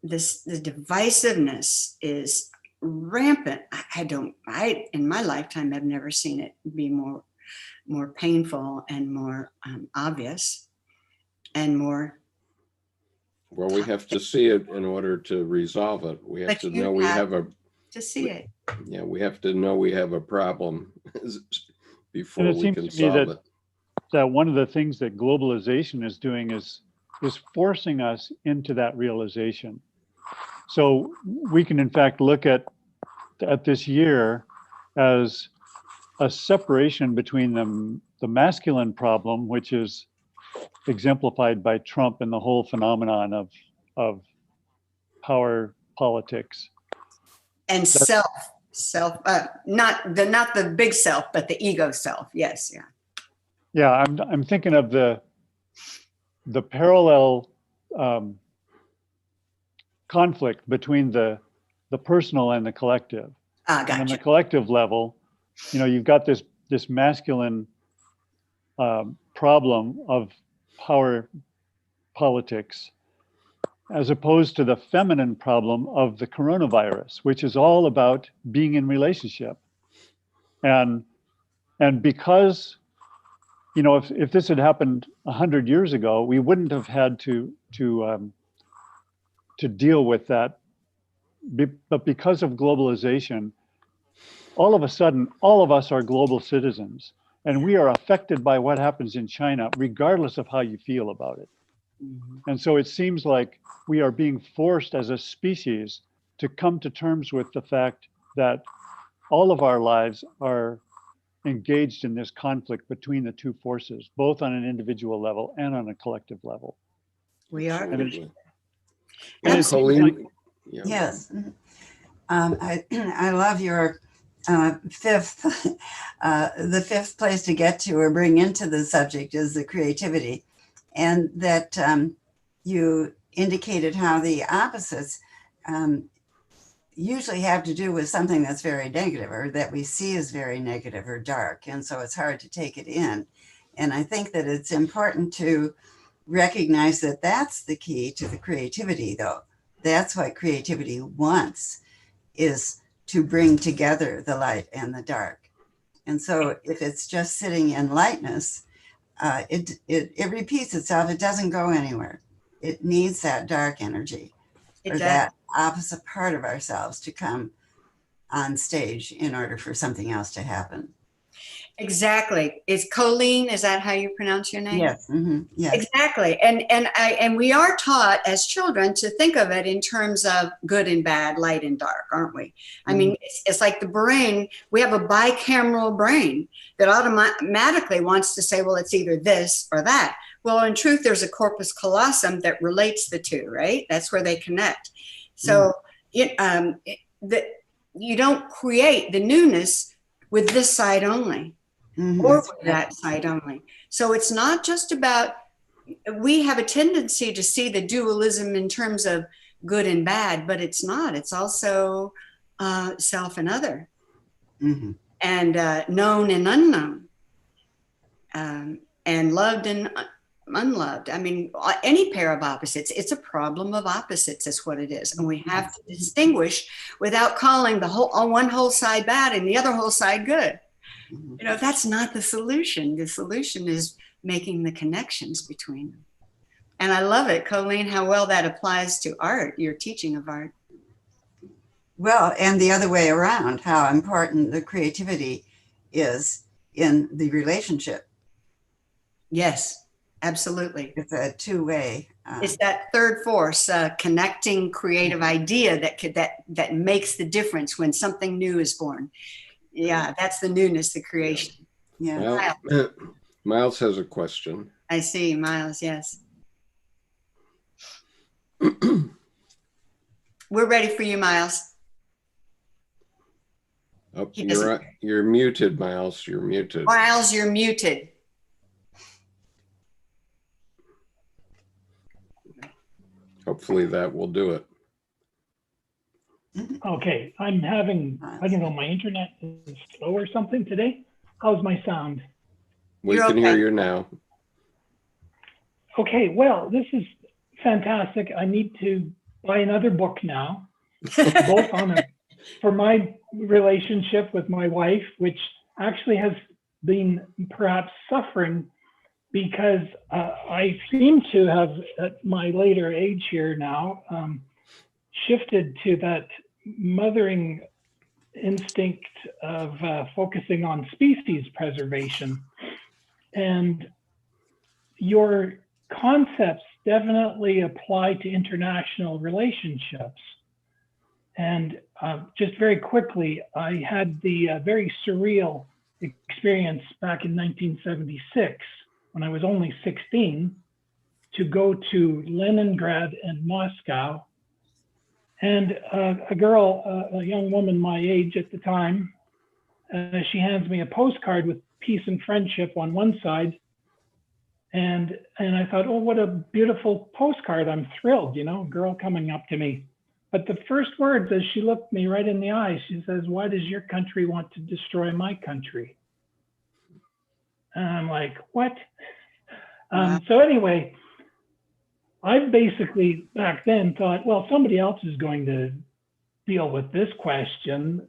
The divisiveness is rampant. I in my lifetime have never seen it be more painful and more obvious and more. Well, we have to see it in order to resolve it. We have to know we have to see it. Yeah, we have to know we have a problem before and it we seems can to me solve it. that one of the things that globalization is doing is forcing us into that realization. So we can in fact look at this year as a separation between the masculine problem, which is exemplified by Trump and the whole phenomenon of power politics. And self, not the big self, but the ego self. Yes, yeah. Yeah, I'm thinking of the parallel conflict between the personal and the collective. And on the Gotcha. collective level, you've got this masculine problem of power politics, as opposed to the feminine problem of the coronavirus, which is all about being in relationship. And because, if this had happened 100 years ago, we wouldn't have had to deal with that. But because of globalization, all of a sudden, all of us are global citizens, and we are affected by what happens in China, regardless of how you feel about it. And so it seems like we are being forced as a species to come to terms with the fact that all of our lives are engaged in this conflict between the two forces, both on an individual level and on a collective level. We are. Absolutely. And it seems like, Colleen, yeah. Yes. I love your fifth, the fifth place to get to or bring into the subject is the creativity. And that you indicated how the opposites usually have to do with something that's very negative or that we see as very negative or dark. And so it's hard to take it in. And I think that it's important to recognize that that's the key to the creativity, though. That's what creativity wants, is to bring together the light and the dark. And so if it's just sitting in lightness, it repeats itself. It doesn't go anywhere. It needs that dark energy or that opposite part of ourselves to come on stage in order for something else to happen. Exactly. Is Colleen, is that how you pronounce your name? Yes. Mm-hmm. Yes. Exactly. And we are taught as children to think of it in terms of good and bad, light and dark, aren't we? I mean, it's like the brain, we have a bicameral brain that automatically wants to say, well, it's either this or that. Well, in truth, there's a corpus callosum that relates the two, right? That's where they connect. So you don't create the newness with this side only. Or with that side only. So it's not just about, we have a tendency to see the dualism in terms of good and bad, but it's not. It's also self and other, and known and unknown, and loved and unloved. I mean, any pair of opposites, it's a problem of opposites is what it is. And we have to distinguish without calling the whole, one whole side bad and the other whole side good. That's not the solution. The solution is making the connections between them. And I love it, Colleen, how well that applies to art, your teaching of art. Well, and the other way around, how important the creativity is in the relationship. Yes, absolutely. It's a two-way. It's that third force, connecting creative idea that makes the difference when something new is born. Yeah, that's the newness, the creation. Yeah. Well, Miles has a question. I see, Miles, yes. We're ready for you, Miles. Oh, you're muted, Miles. You're muted. Miles, you're muted. Hopefully that will do it. Okay, I'm having, I don't know, my internet is slow or something today. How's my sound? We You're can okay. hear you now. Okay, well, this is fantastic. I need to buy another book now, both for my relationship with my wife, which actually has been perhaps suffering because I seem to have, at my later age here now, shifted to that mothering instinct of focusing on species preservation. And your concepts definitely apply to international relationships. And just very quickly, I had the very surreal experience back in 1976 when I was only 16 to go to Leningrad and Moscow And a girl, a young woman my age at the time, she hands me a postcard with peace and friendship on one side. And I thought, oh, what a beautiful postcard. I'm thrilled, you know, a girl coming up to me. But the first words, as she looked me right in the eye, she says, why does your country want to destroy my country? And I'm like, what? Wow. So anyway, I basically back then thought, well, somebody else is going to deal with this question.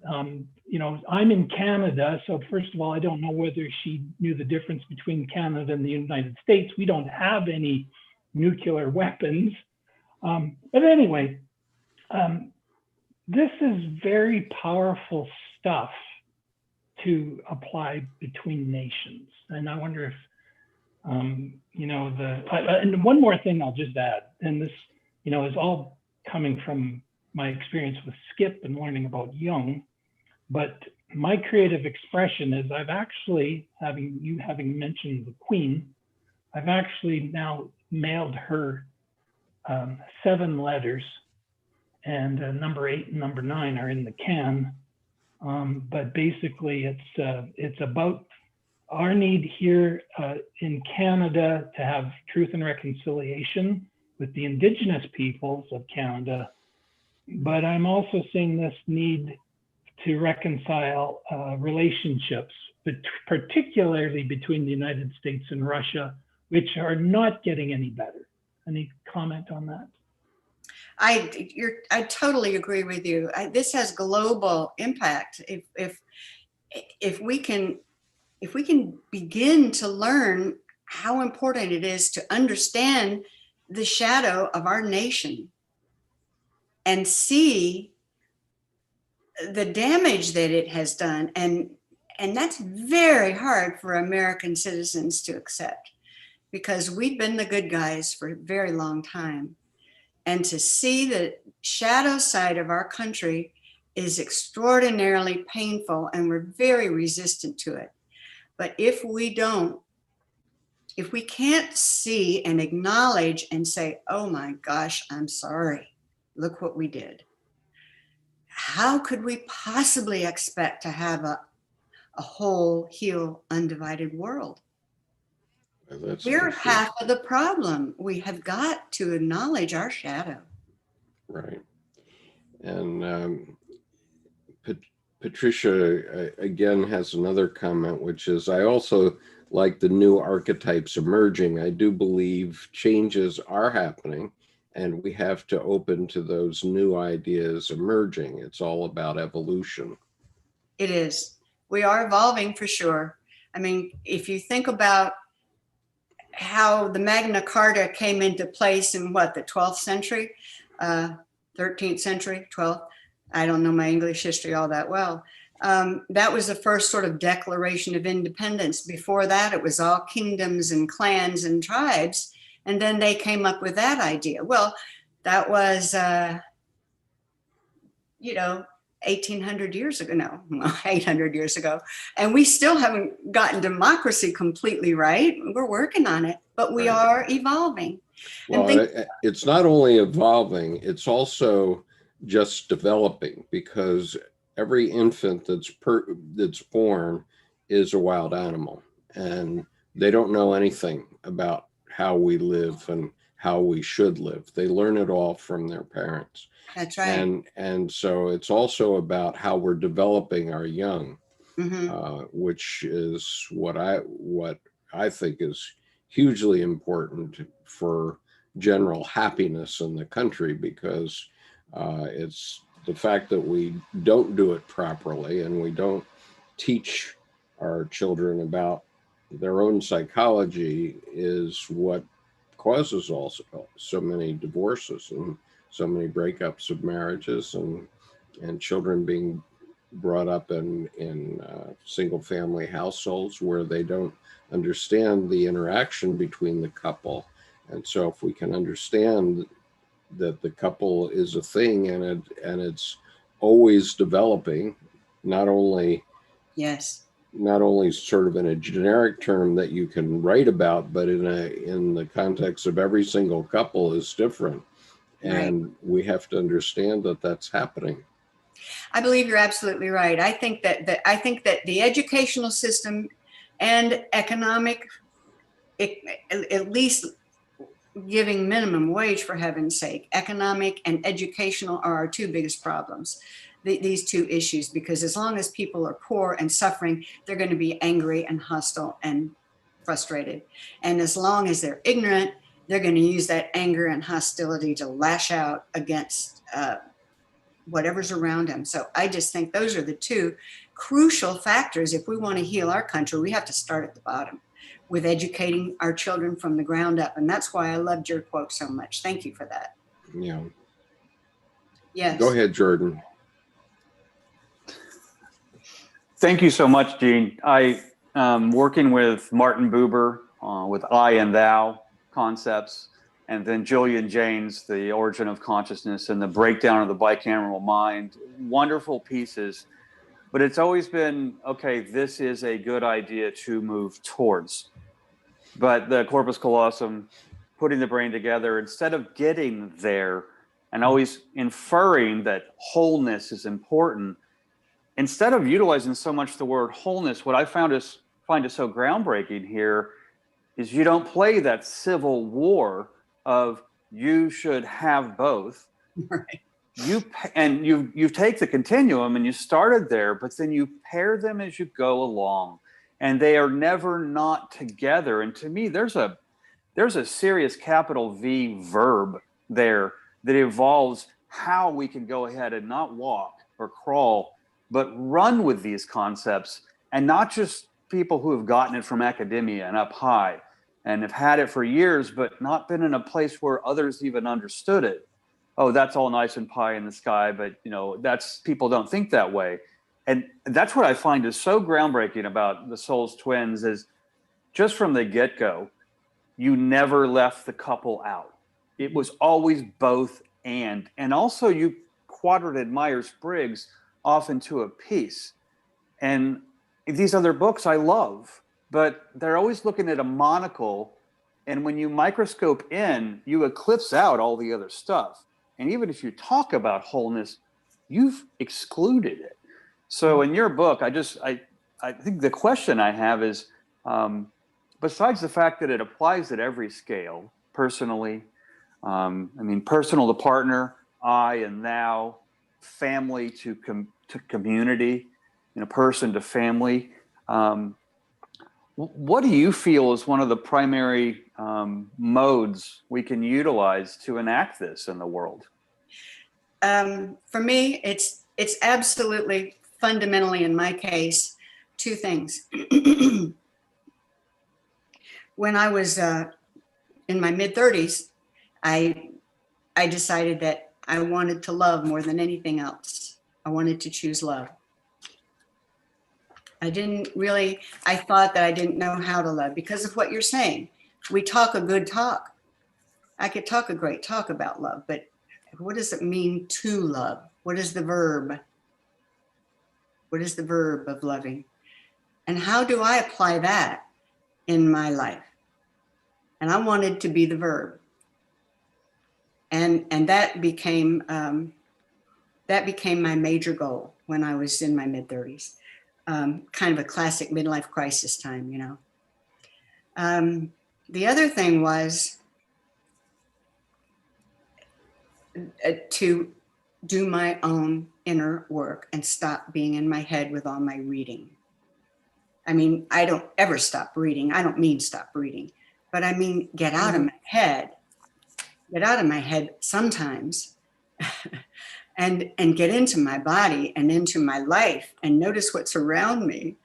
You know, I'm in Canada, so first of all, I don't know whether she knew the difference between Canada and the United States. We don't have any nuclear weapons. But anyway, this is very powerful stuff to apply between nations. And I wonder if, you know, and one more thing I'll just add, and this, you know, is all coming from my experience with Skip and learning about Jung, but my creative expression is I've actually, having mentioned the Queen, I've actually now mailed her 7 letters, and number 8 and number 9 are in the can. But basically it's about our need here in Canada to have truth and reconciliation with the Indigenous peoples of Canada. But I'm also seeing this need to reconcile relationships, particularly between the United States and Russia, which are not getting any better. Any comment on that? I totally agree with you. This has global impact. If we can begin to learn how important it is to understand the shadow of our nation and see the damage that it has done, and that's very hard for American citizens to accept, because we've been the good guys for a very long time. And to see the shadow side of our country is extraordinarily painful, and we're very resistant to it. But if we can't see and acknowledge and say, oh my gosh, I'm sorry, look what we did, how could we possibly expect to have a whole, healed, undivided world? We're half of the problem. We have got to acknowledge our shadow. Right. And Patricia again has another comment, which is, I also like the new archetypes emerging. I do believe changes are happening, and we have to open to those new ideas emerging. It's all about evolution. It is. We are evolving for sure. I mean, if you think about how the Magna Carta came into place in what, the 12th century, 13th century, 12th. I don't know my English history all that well. That was the first sort of declaration of independence. Before that, it was all kingdoms and clans and tribes. And then they came up with that idea. Well, that was, 1800 years ago, no, 800 years ago. And we still haven't gotten democracy completely right. We're working on it, but we are evolving. Well, it's not only evolving, it's also just developing, because every infant that's born is a wild animal, and they don't know anything about how we live and how we should live. They learn it all from their parents. That's right. And so it's also about how we're developing our young, which is what I think is hugely important for general happiness in the country, because it's the fact that we don't do it properly, and we don't teach our children about their own psychology is what causes also so many divorces and so many breakups of marriages, and children being brought up in single family households where they don't understand the interaction between the couple. And so if we can understand that the couple is a thing, and it's always developing, not only sort of in a generic term that you can write about, but in the context of every single couple is different. And we have to understand that that's happening. I believe you're absolutely right. I think that the educational system and economic, at least giving minimum wage, for heaven's sake, economic and educational are our two biggest problems. These two issues, because as long as people are poor and suffering, they're going to be angry and hostile and frustrated. And as long as they're ignorant, they're going to use that anger and hostility to lash out against whatever's around them. So I just think those are the two crucial factors. If we want to heal our country, we have to start at the bottom with educating our children from the ground up. And that's why I loved your quote so much. Thank you for that. Yeah. Yes. Go ahead, Jordan. Thank you so much, Gene. I working with Martin Buber with I and Thou concepts, and then Julian Jaynes, The Origin of Consciousness and the Breakdown of the Bicameral Mind. Wonderful pieces, but it's always been, okay, this is a good idea to move towards. But the corpus callosum, putting the brain together, instead of getting there and always inferring that wholeness is important, instead of utilizing so much the word wholeness, what I find is so groundbreaking here is you don't play that civil war of you should have both. Right. You take the continuum and you started there, but then you pair them as you go along, and they are never not together. And to me, there's a serious capital V verb there that evolves how we can go ahead and not walk or crawl, but run with these concepts, and not just people who have gotten it from academia and up high and have had it for years, but not been in a place where others even understood it. Oh, that's all nice and pie in the sky, but that's, people don't think that way. And that's what I find is so groundbreaking about the Soul's Twins is just from the get-go, you never left the couple out. It was always both and also you quadrated Myers-Briggs off into a piece. And these other books I love, but they're always looking at a monocle. And when you microscope in, you eclipse out all the other stuff. And even if you talk about wholeness, you've excluded it. So in your book, I think the question I have is, besides the fact that it applies at every scale, personally, personal to partner, I and thou, family to community, person to family. What do you feel is one of the primary modes we can utilize to enact this in the world? For me, it's absolutely fundamentally, in my case, two things. When I was in my mid-30s, I decided that I wanted to love more than anything else. I wanted to choose love. I thought that I didn't know how to love because of what you're saying. We talk a good talk. I could talk a great talk about love, but what does it mean to love? What is the verb? What is the verb of loving? And how do I apply that in my life? And I wanted to be the verb. And that became my major goal when I was in my mid-30s. Kind of a classic midlife crisis time, The other thing was to do my own inner work and stop being in my head with all my reading. I don't ever stop reading. I don't mean stop reading, but I mean get out of my head. Get out of my head sometimes and get into my body and into my life and notice what's around me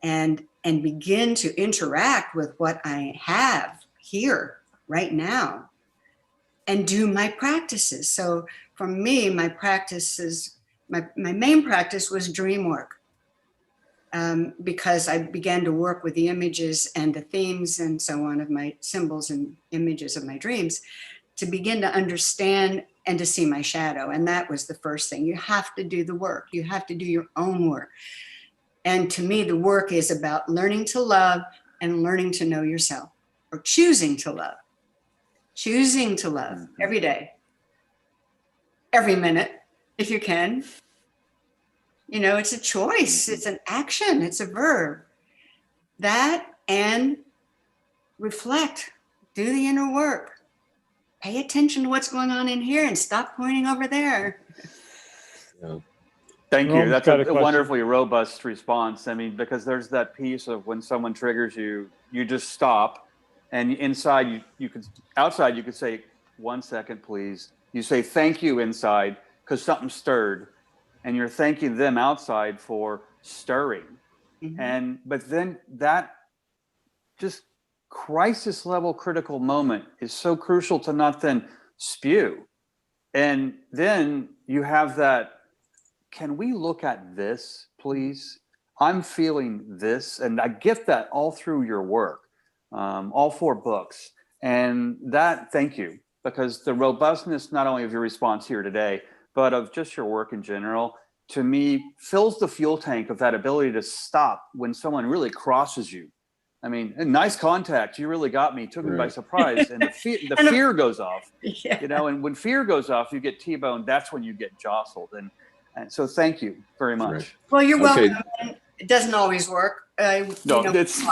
and begin to interact with what I have here right now and do my practices. So for me, my practices, my main practice was dream work, because I began to work with the images and the themes and so on of my symbols and images of my dreams to begin to understand and to see my shadow. And that was the first thing. You have to do the work. You have to do your own work. And to me, the work is about learning to love and learning to know yourself, or choosing to love every day. every minute if you can. You know, it's a choice, it's an action, it's a verb. That and reflect, do the inner work. Pay attention to what's going on in here and stop pointing over there. Yeah. Thank you. Rome's That's got a a question. wonderfully robust response. I mean, because there's that piece of when someone triggers you, you just stop, and inside you could, outside you could say, 1 second, please. You say thank you inside because something stirred, and you're thanking them outside for stirring. Mhm. But then that just crisis level critical moment is so crucial to not then spew. And then you have that, can we look at this, please? I'm feeling this. And I get that all through your work, all 4 books. And that, thank you, because the robustness, not only of your response here today, but of just your work in general, to me, fills the fuel tank of that ability to stop when someone really crosses you. I mean, nice contact. You really got me, took me by Right. surprise. And the And fear goes off, Yeah. you know, and when fear goes off, you get T-boned. That's when you get jostled. And so thank you very much. Right. Well, you're Okay. welcome. And it doesn't always work. No, You know, it's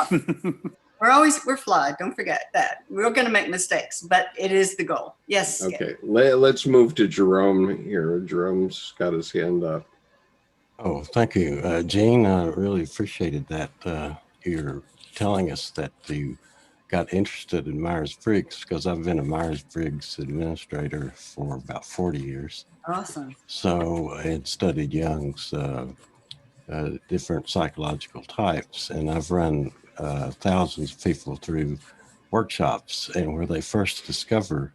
we're flawed. Don't forget that. We're going to make mistakes, but it is the goal. Yes. Skip. Okay. Let's move to Jerome here. Jerome's got his hand up. Oh, thank you, Gene. I really appreciated that. You're telling us that you got interested in Myers-Briggs, because I've been a Myers-Briggs administrator for about 40 years. Awesome. So I had studied Jung's different psychological types, and I've run thousands of people through workshops, and where they first discover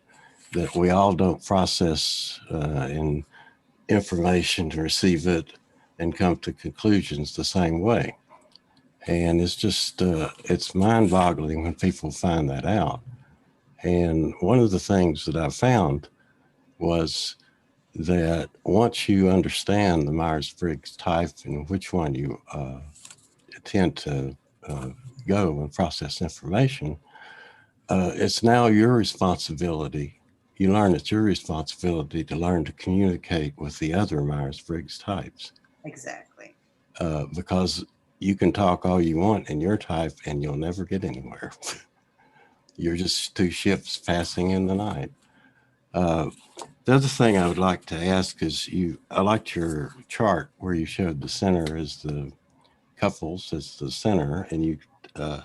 that we all don't process in information to receive it and come to conclusions the same way. And it's just, it's mind-boggling when people find that out. And one of the things that I found was that once you understand the Myers-Briggs type and which one you tend to go and process information, it's now your responsibility. You learn it's your responsibility to learn to communicate with the other Myers-Briggs types. Exactly. Because you can talk all you want in your type and you'll never get anywhere. You're just 2 ships passing in the night. The other thing I would like to ask is I liked your chart where you showed the center as the couples as the center, and you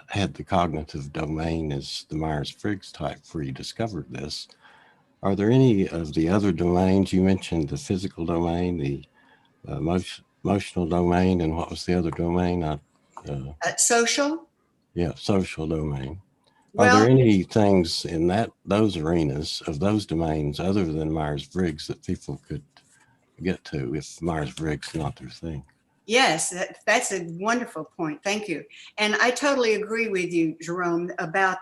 had the cognitive domain as the Myers-Briggs type where you discovered this. Are there any of the other domains? You mentioned the physical domain, the emotional domain, and what was the other domain? Social. Yeah, social domain. Are Well, there any things in those arenas of those domains other than Myers-Briggs that people could get to if Myers-Briggs is not their thing? yes, that's a wonderful point. Thank you. And I totally agree with you, Jerome, about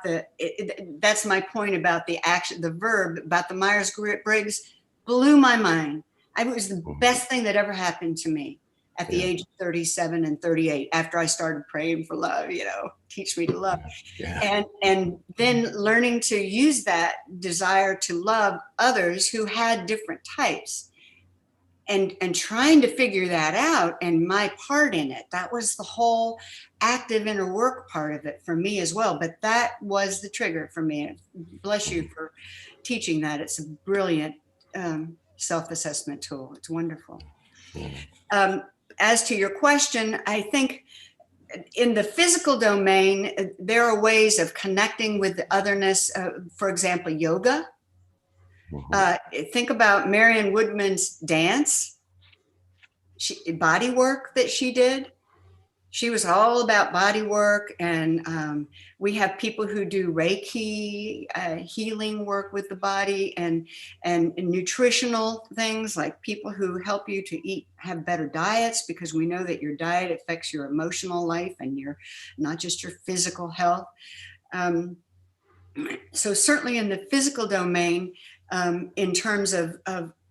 that's my point about the action, the verb, about the Myers-Briggs blew my mind. It was the best thing that ever happened to me at the age of 37 and 38, after I started praying for love, teach me to love. Yeah. And then learning to use that desire to love others who had different types. And trying to figure that out and my part in it. That was the whole active inner work part of it for me as well. But that was the trigger for me. Bless you for teaching that. It's a brilliant self-assessment tool. It's wonderful. As to your question, I think in the physical domain, there are ways of connecting with the otherness. For example, yoga. Think about Marion Woodman's dance, body work that she did. She was all about body work. And we have people who do Reiki, healing work with the body, and nutritional things, like people who help you to have better diets, because we know that your diet affects your emotional life and not just your physical health. So certainly in the physical domain, in terms of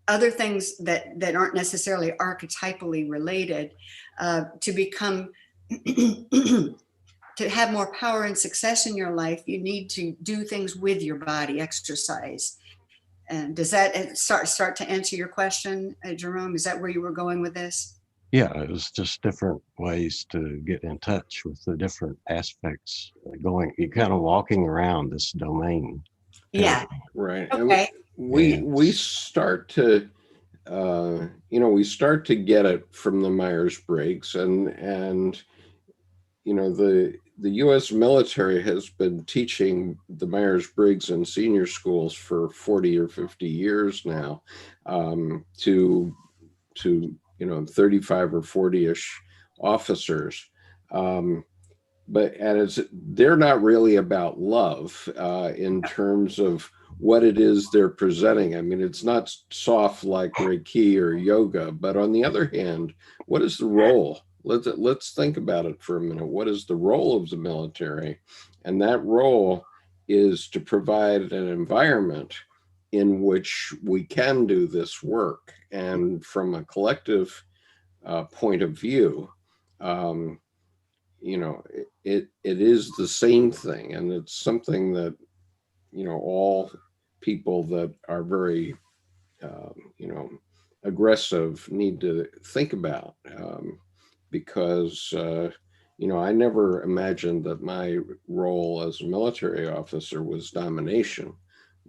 other things that aren't necessarily archetypally related, to become to have more power and success in your life, you need to do things with your body, exercise, And does that start to answer your question, Jerome? Is that where you were going with this? Yeah, it was just different ways to get in touch with the different aspects going. You're kind of walking around this domain. Yeah. Right. Okay. And we start to we start to get it from the Myers-Briggs, and the U.S. military has been teaching the Myers-Briggs in senior schools for 40 or 50 years now, to 35 or 40-ish officers. But they're not really about love in terms of what it is they're presenting. I mean, it's not soft like Reiki or yoga, but on the other hand, what is the role? Let's think about it for a minute. What is the role of the military? And that role is to provide an environment in which we can do this work. And from a collective point of view, it is the same thing, and it's something that all people that are very aggressive need to think about, because I never imagined that my role as a military officer was domination.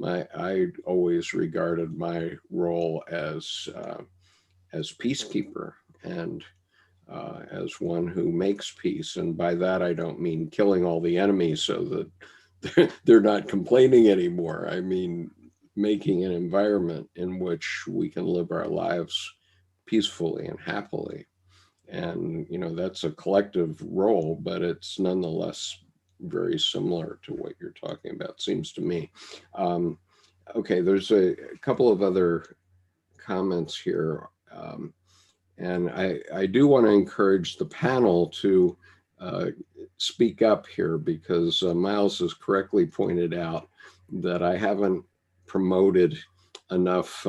I always regarded my role as peacekeeper, and as one who makes peace. And by that, I don't mean killing all the enemies so that they're not complaining anymore. I mean, making an environment in which we can live our lives peacefully and happily. And, that's a collective role, but it's nonetheless very similar to what you're talking about, seems to me. Okay, there's a couple of other comments here. And I do want to encourage the panel to speak up here, because Miles has correctly pointed out that I haven't promoted enough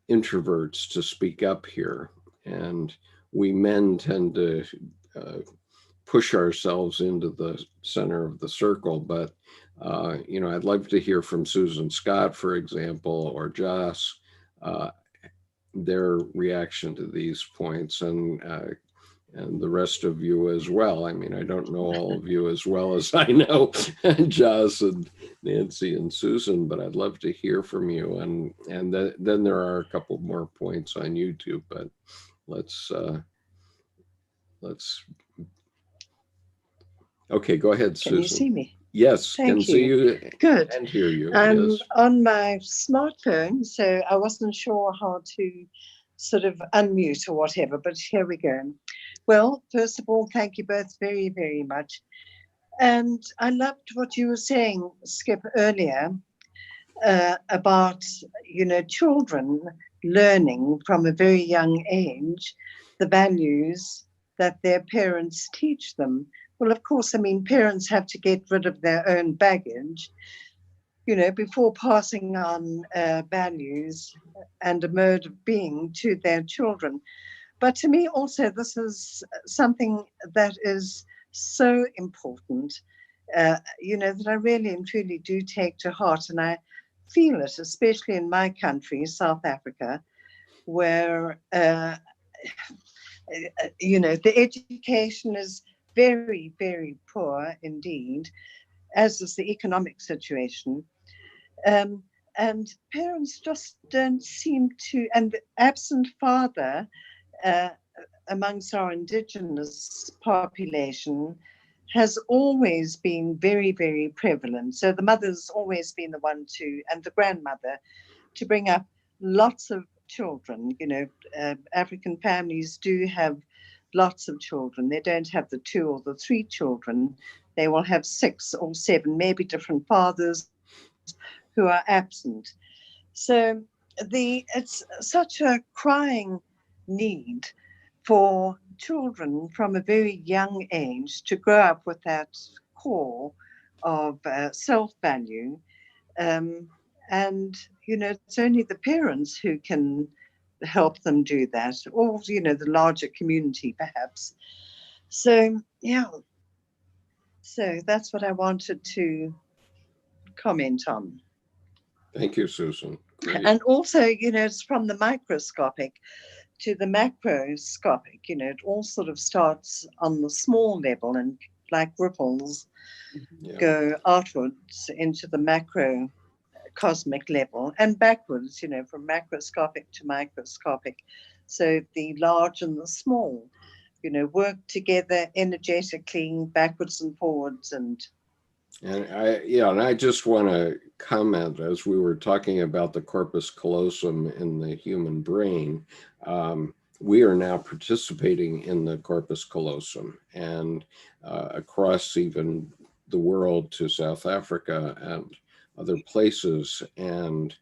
introverts to speak up here. And we men tend to push ourselves into the center of the circle. But, I'd love to hear from Susan Scott, for example, or Joss, their reaction to these points, and the rest of you as well. I mean, I don't know all of you as well as I know Joss and Nancy and Susan, but I'd love to hear from you. And then there are a couple more points on YouTube, but let's okay, go ahead, Susan. Can you see me? Yes, Thank can you. see you. Good. And hear you. I'm Yes. on my smartphone, so I wasn't sure how to sort of unmute or whatever, but here we go. Well, first of all, thank you both very, very much. And I loved what you were saying, Skip, earlier about, children learning from a very young age the values that their parents teach them. Well, of course, I mean, parents have to get rid of their own baggage, before passing on values and a mode of being to their children. But to me also, this is something that is so important, that I really and truly do take to heart. And I feel it, especially in my country, South Africa, where, the education is very, very poor indeed, as is the economic situation. And parents just don't seem to, and the absent father amongst our indigenous population has always been very, very prevalent. So the mother's always been the one and the grandmother, to bring up lots of children. African families do have lots of children. They don't have the 2 or the 3 children. They will have 6 or 7, maybe different fathers who are absent. So it's such a crying need for children from a very young age to grow up with that core of self-value. And, it's only the parents who can help them do that, or, the larger community perhaps. So, yeah. So that's what I wanted to comment on. Thank you, Susan. Great. And also, it's from the microscopic to the macroscopic. It all sort of starts on the small level and like ripples Yeah. go outwards into the macro cosmic level and backwards, from macroscopic to microscopic. So the large and the small, work together energetically backwards and forwards. And I just want to comment, as we were talking about the corpus callosum in the human brain, we are now participating in the corpus callosum, and across even the world to South Africa and other places. And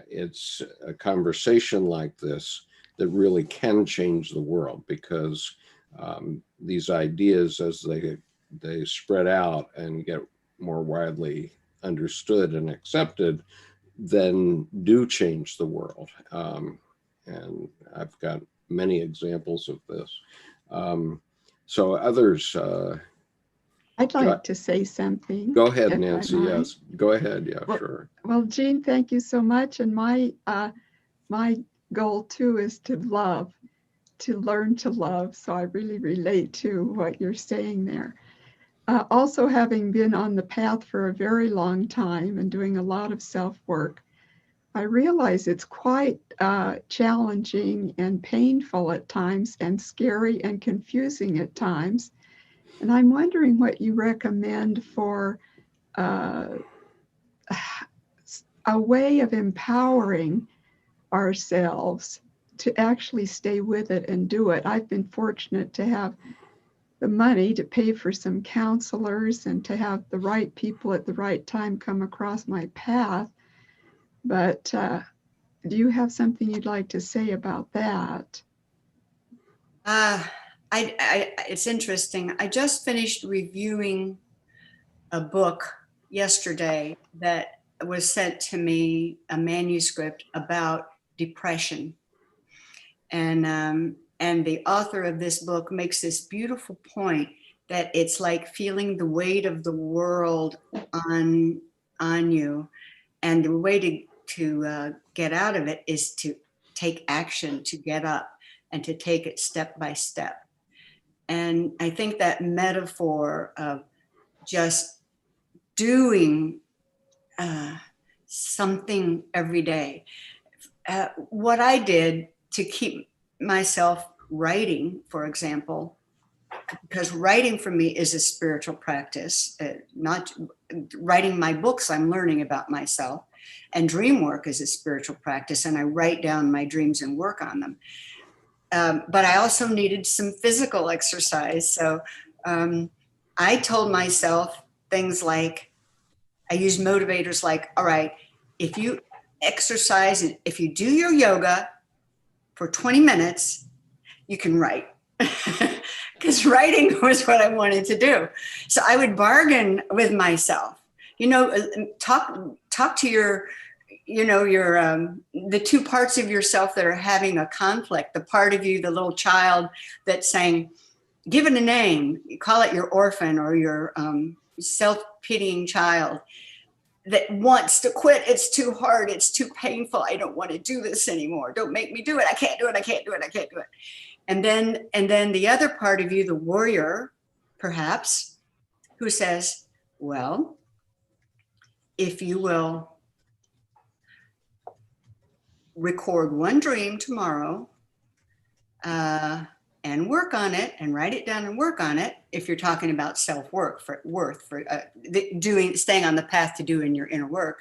it's a conversation like this that really can change the world, because these ideas, as they spread out and get more widely understood and accepted, then do change the world. And I've got many examples of this. So others, I'd like to say something. go ahead, if I Nancy. might. Yes, go ahead. Yeah, Well- sure. Well, Jean, thank you so much. And my goal too is to love, to learn to love. So I really relate to what you're saying there. Also, having been on the path for a very long time and doing a lot of self-work, I realize it's quite challenging and painful at times, and scary and confusing at times. And I'm wondering what you recommend for a way of empowering ourselves to actually stay with it and do it. I've been fortunate to have the money to pay for some counselors and to have the right people at the right time come across my path. But do you have something you'd like to say about that? It's interesting. I just finished reviewing a book yesterday that was sent to me, a manuscript about depression. And the author of this book makes this beautiful point that it's like feeling the weight of the world on you. And the way to get out of it is to take action, to get up and to take it step by step. And I think that metaphor of just doing something every day. What I did to keep myself writing, for example, because writing for me is a spiritual practice, not writing my books, I'm learning about myself, and dream work is a spiritual practice, and I write down my dreams and work on them. But I also needed some physical exercise. So I told myself things like, I used motivators like, all right, if you exercise, if you do your yoga for 20 minutes, you can write. Because writing was what I wanted to do. So I would bargain with myself, talk to your, the two parts of yourself that are having a conflict, the part of you, the little child that's saying, give it a name, you call it your orphan or your self-pitying child that wants to quit. It's too hard. It's too painful. I don't want to do this anymore. Don't make me do it. I can't do it. I can't do it. I can't do it. And then the other part of you, the warrior, perhaps, who says, well, if you will record one dream tomorrow and work on it and write it down and work on it, if you're talking about self-work, staying on the path to doing your inner work,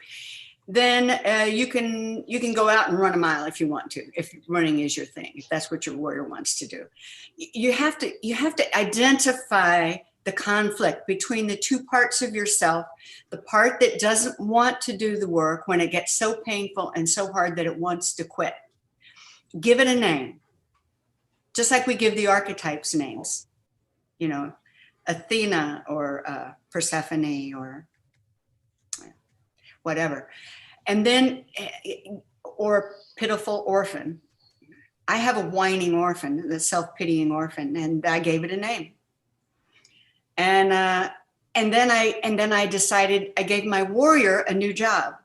then you can go out and run a mile if you want to, if running is your thing, if that's what your warrior wants to do. You have to identify the conflict between the two parts of yourself, the part that doesn't want to do the work when it gets so painful and so hard that it wants to quit. Give it a name, just like we give the archetypes names, Athena or Persephone or whatever. And then, or pitiful orphan. I have a whining orphan, the self-pitying orphan, and I gave it a name. And then I decided I gave my warrior a new job.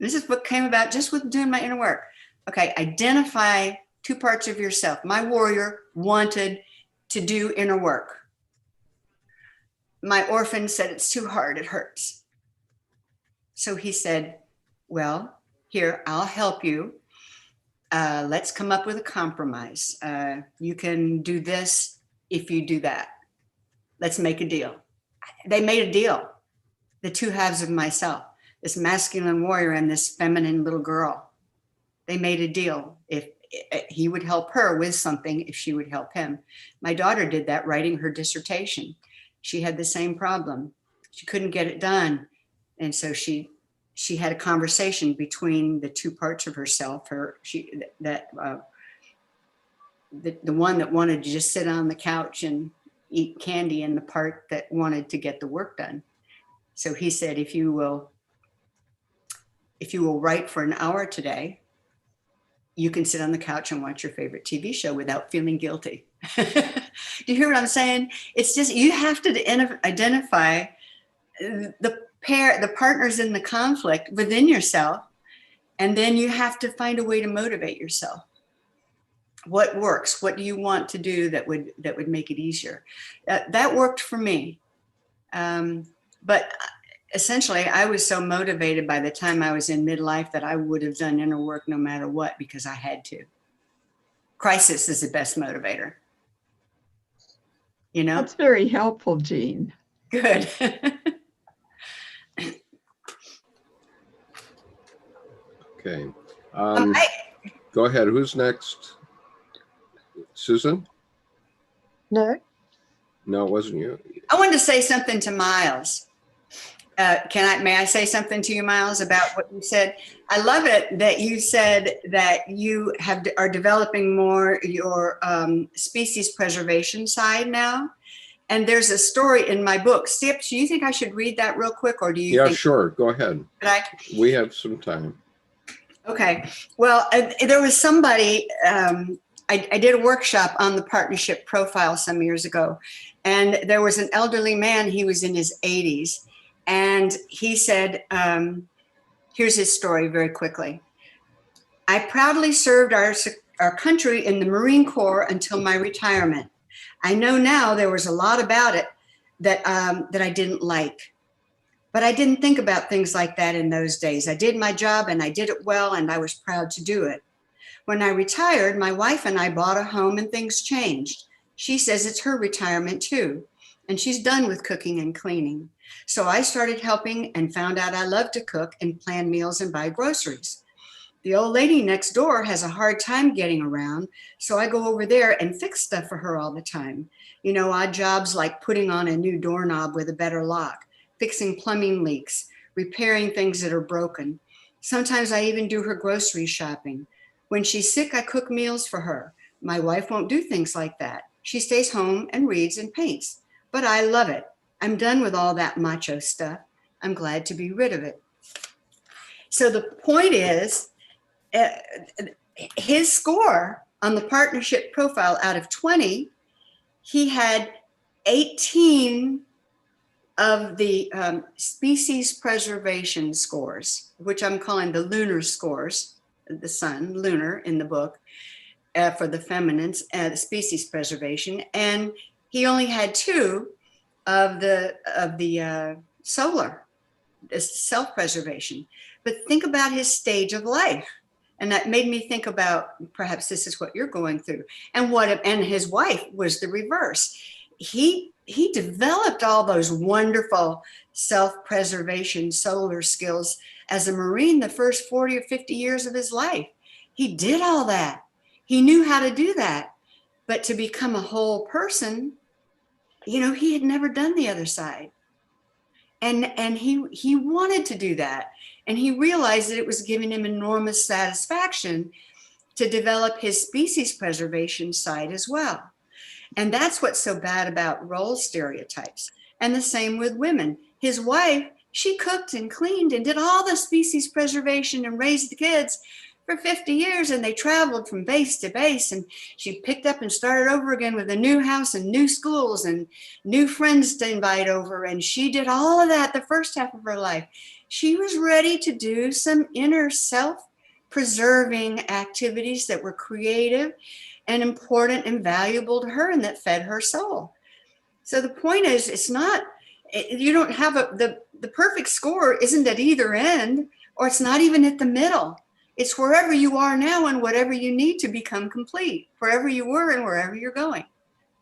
This is what came about just with doing my inner work. Okay, identify 2 parts of yourself. My warrior wanted to do inner work. My orphan said, it's too hard, it hurts. So he said, well, here, I'll help you. Let's come up with a compromise. You can do this if you do that. Let's make a deal. They made a deal. The 2 halves of myself, this masculine warrior and this feminine little girl. They made a deal. If he would help her with something, if she would help him. My daughter did that writing her dissertation. She had the same problem. She couldn't get it done. And so she had a conversation between the 2 parts of herself, the one that wanted to just sit on the couch and eat candy, and the part that wanted to get the work done. So he said, if you will write for an hour today, you can sit on the couch and watch your favorite TV show without feeling guilty. Do you hear what I'm saying? It's just, you have to identify the partners in the conflict within yourself, and then you have to find a way to motivate yourself. What works? What do you want to do that would make it easier? That worked for me. But essentially, I was so motivated by the time I was in midlife that I would have done inner work no matter what, because I had to. Crisis is the best motivator. You know? That's very helpful, Jean. Good. Okay. Go ahead. Who's next? Susan? No? No, it wasn't you. I wanted to say something to Miles. May I say something to you, Miles, about what you said? I love it that you said that you are developing more your species preservation side now. And there's a story in my book. Skip, do you think I should read that real quick, or do you think? Yeah, sure. Go ahead. We have some time. Okay. Well, there was somebody, I did a workshop on the partnership profile some years ago, and there was an elderly man. He was in his 80s, and he said, here's his story very quickly. I proudly served our country in the Marine Corps until my retirement. I know now there was a lot about it that I didn't like, but I didn't think about things like that in those days. I did my job and I did it well, and I was proud to do it. When I retired, my wife and I bought a home and things changed. She says it's her retirement too, and she's done with cooking and cleaning. So I started helping and found out I love to cook and plan meals and buy groceries. The old lady next door has a hard time getting around, so I go over there and fix stuff for her all the time. You know, odd jobs like putting on a new doorknob with a better lock, fixing plumbing leaks, repairing things that are broken. Sometimes I even do her grocery shopping. When she's sick, I cook meals for her. My wife won't do things like that. She stays home and reads and paints. But I love it. I'm done with all that macho stuff. I'm glad to be rid of it. So the point is, his score on the partnership profile out of 20, he had 18 of the species preservation scores, which I'm calling the lunar scores, the sun, lunar in the book, for the feminines, species preservation. And he only had 2 of the solar, self-preservation. But think about his stage of life. And that made me think about perhaps this is what you're going through. And his wife was the reverse. He developed all those wonderful self-preservation solar skills as a Marine the first 40 or 50 years of his life. He did all that. He knew how to do that. But to become a whole person, you know, he had never done the other side. And he wanted to do that. And he realized that it was giving him enormous satisfaction to develop his species preservation side as well. And that's what's so bad about role stereotypes. And the same with women. His wife, she cooked and cleaned and did all the species preservation and raised the kids, for 50 years, and they traveled from base to base, and she picked up and started over again with a new house and new schools and new friends to invite over. And she did all of that the first half of her life. She was ready to do some inner self-preserving activities that were creative and important and valuable to her and that fed her soul. So the point is, it's not, you don't have the perfect score isn't at either end, or it's not even at the middle. It's wherever you are now and whatever you need to become complete, wherever you were and wherever you're going.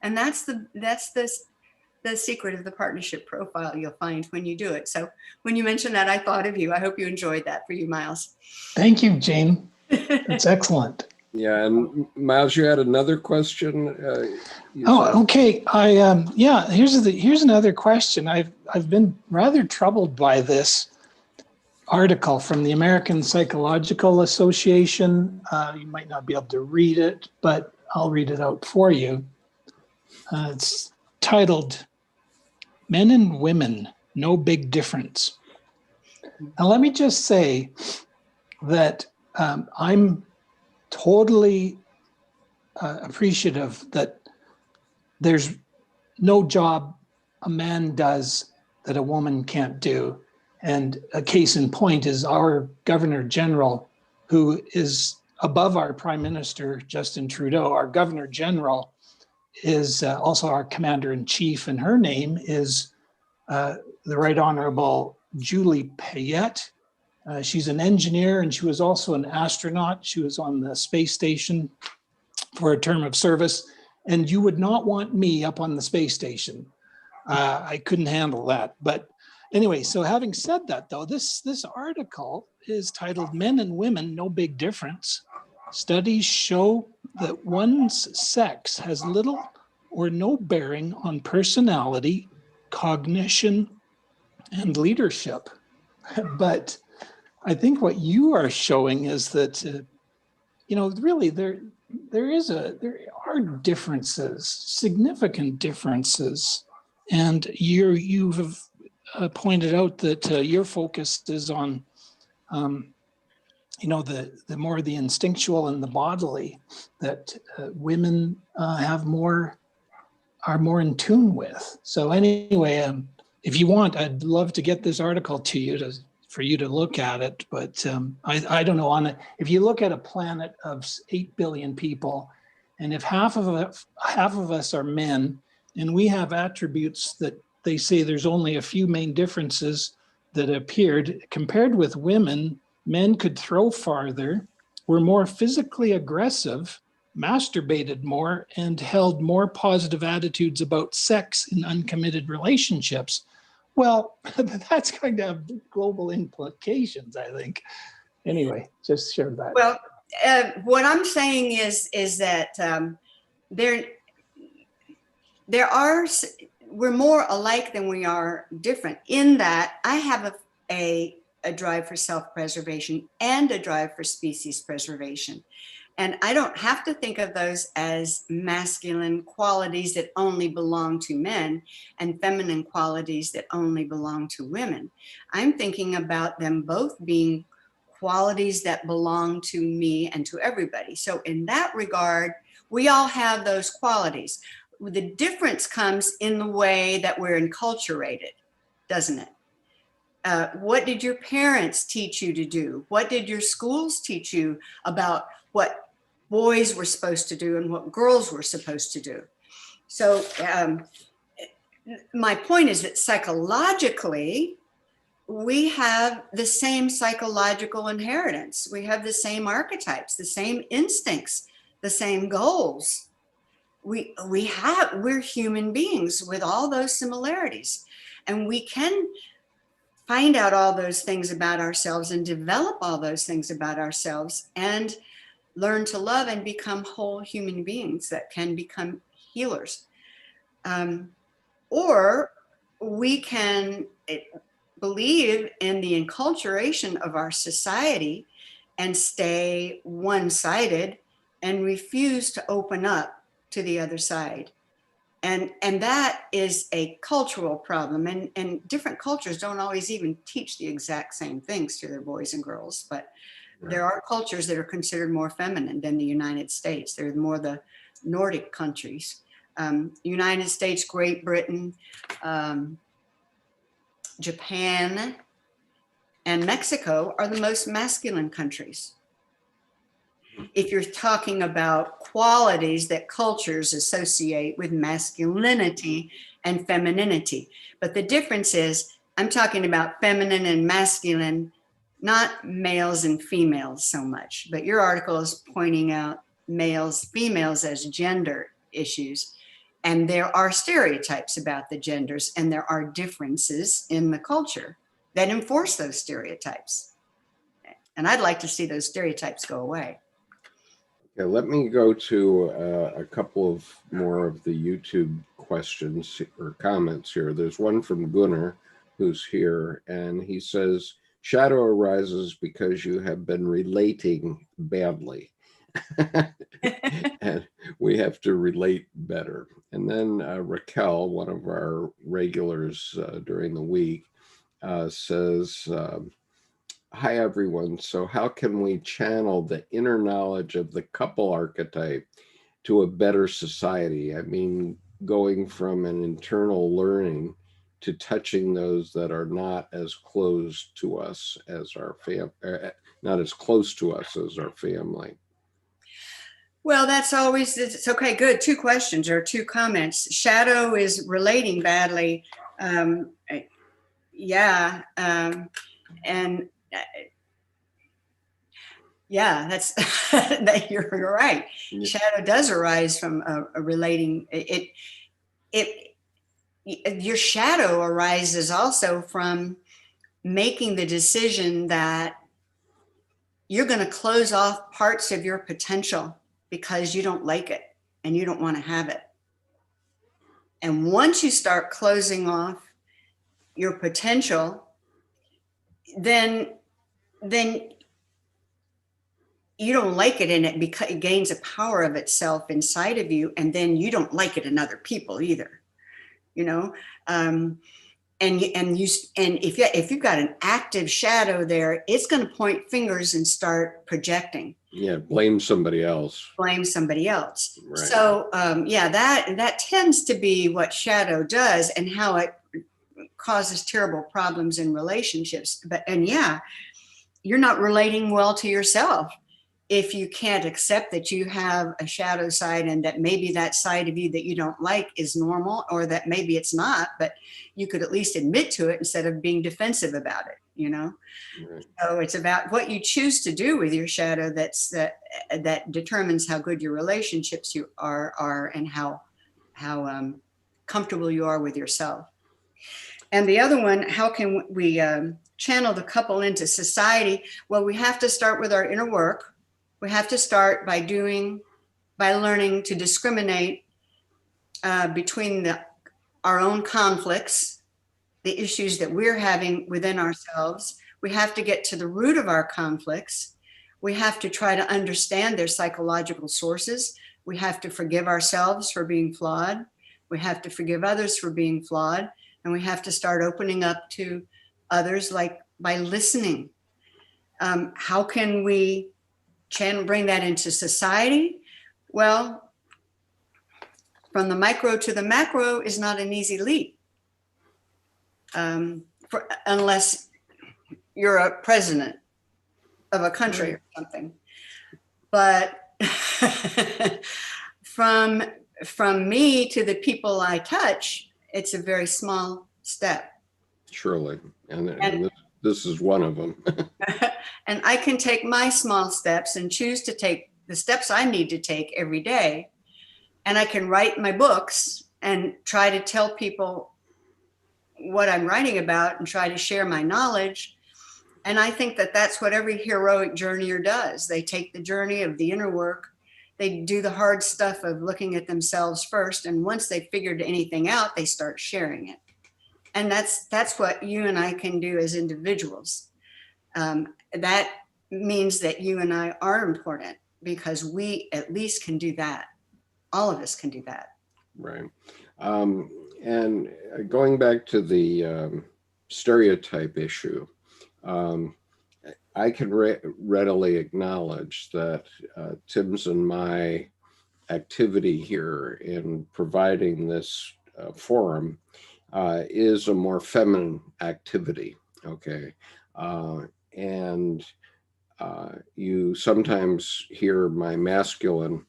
And that's the secret of the partnership profile you'll find when you do it. So when you mentioned that, I thought of you. I hope you enjoyed that for you, Miles. Thank you, Jane. That's excellent. Yeah, and Miles, you had another question. Okay. Here's another question. I've been rather troubled by this article from the American Psychological Association. You might not be able to read it, but I'll read it out for you. It's titled "Men and Women, No Big Difference." Now, let me just say that I'm totally appreciative that there's no job a man does that a woman can't do. And a case in point is our Governor General, who is above our Prime Minister, Justin Trudeau. Our Governor General is also our Commander in Chief, and her name is the Right Honorable Julie Payette. She's an engineer, and she was also an astronaut. She was on the space station for a term of service, and you would not want me up on the space station. I couldn't handle that. But anyway, so having said that, though, this article is titled "Men and Women, No Big Difference. Studies show that one's sex has little or no bearing on personality, cognition, and leadership." But I think what you are showing is that, really there are differences, significant differences. And you've pointed out that your focus is on, the more the instinctual and the bodily that women are more in tune with. So anyway, if you want, I'd love to get this article to you for you to look at it. But I don't know, if you look at a planet of 8 billion people, and if half of us are men, and we have attributes that they say there's only a few main differences that appeared compared with women, men could throw farther, were more physically aggressive, masturbated more, and held more positive attitudes about sex in uncommitted relationships. Well, that's going to have global implications, I think. Anyway, just share that. Well, what I'm saying is that we're more alike than we are different, in that I have a drive for self-preservation and a drive for species preservation. And I don't have to think of those as masculine qualities that only belong to men and feminine qualities that only belong to women. I'm thinking about them both being qualities that belong to me and to everybody. So in that regard, we all have those qualities. The difference comes in the way that we're enculturated, doesn't it? What did your parents teach you to do? What did your schools teach you about what boys were supposed to do and what girls were supposed to do? So my point is that psychologically, we have the same psychological inheritance. We have the same archetypes, the same instincts, the same goals. We're human beings with all those similarities, and we can find out all those things about ourselves and develop all those things about ourselves and learn to love and become whole human beings that can become healers. Or we can believe in the enculturation of our society and stay one-sided and refuse to open up to the other side. And that is a cultural problem. And different cultures don't always even teach the exact same things to their boys and girls. But There are cultures that are considered more feminine than the United States. They're more the Nordic countries. United States, Great Britain, Japan, and Mexico are the most masculine countries. If you're talking about qualities that cultures associate with masculinity and femininity. But the difference is, I'm talking about feminine and masculine, not males and females so much, but your article is pointing out males, females as gender issues. And there are stereotypes about the genders, and there are differences in the culture that enforce those stereotypes. And I'd like to see those stereotypes go away. Okay, let me go to a couple of more of the YouTube questions or comments here. There's one from Gunnar, who's here, and he says, shadow arises because you have been relating badly. And we have to relate better. And then Raquel, one of our regulars during the week, says, hi, everyone. So how can we channel the inner knowledge of the couple archetype to a better society? I mean, going from an internal learning to touching those that are not as close to us as our not as close to us as our family. Well, that's always, it's okay, good. Two questions or two comments. Shadow is relating badly. Yeah. And yeah, that's, that you're right. Yeah. Shadow does arise from a relating, your shadow arises also from making the decision that you're going to close off parts of your potential because you don't like it and you don't want to have it. And once you start closing off your potential, then you don't like it, and it gains a power of itself inside of you, and then you don't like it in other people either, you know. And if you've got an active shadow there, it's going to point fingers and start projecting. Yeah, blame somebody else. Blame somebody else. Right. So yeah, that tends to be what shadow does, and how it causes terrible problems in relationships. And yeah, you're not relating well to yourself if you can't accept that you have a shadow side, and that maybe that side of you that you don't like is normal, or that maybe it's not, but you could at least admit to it instead of being defensive about it, you know. Right. So it's about what you choose to do with your shadow that determines how good your relationships are and how comfortable you are with yourself. And the other one, how can we channel the couple into society? Well, we have to start with our inner work. We have to start by learning to discriminate between our own conflicts, the issues that we're having within ourselves. We have to get to the root of our conflicts. We have to try to understand their psychological sources. We have to forgive ourselves for being flawed. We have to forgive others for being flawed. And we have to start opening up to others, like by listening. How can we bring that into society? Well, from the micro to the macro is not an easy leap, unless you're a president of a country or something. But from me to the people I touch, it's a very small step. Surely, and this is one of them. And I can take my small steps and choose to take the steps I need to take every day. And I can write my books and try to tell people what I'm writing about and try to share my knowledge. And I think that that's what every heroic journeyer does. They take the journey of the inner work. They do the hard stuff of looking at themselves first. And once they've figured anything out, they start sharing it. And that's what you and I can do as individuals. That means that you and I are important because we at least can do that. All of us can do that. Right. And going back to the stereotype issue, I can readily acknowledge that Tim's and my activity here in providing this forum is a more feminine activity. Okay. And you sometimes hear my masculine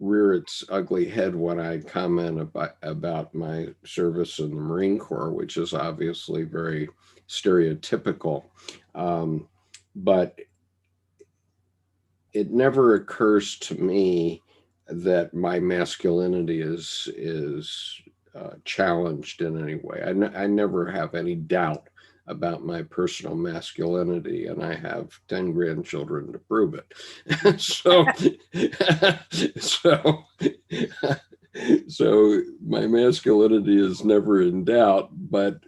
rear its ugly head when I comment about my service in the Marine Corps, which is obviously very stereotypical. But it never occurs to me that my masculinity is challenged in any way. I never have any doubt about my personal masculinity, and I have 10 grandchildren to prove it. so, so, so my masculinity is never in doubt. But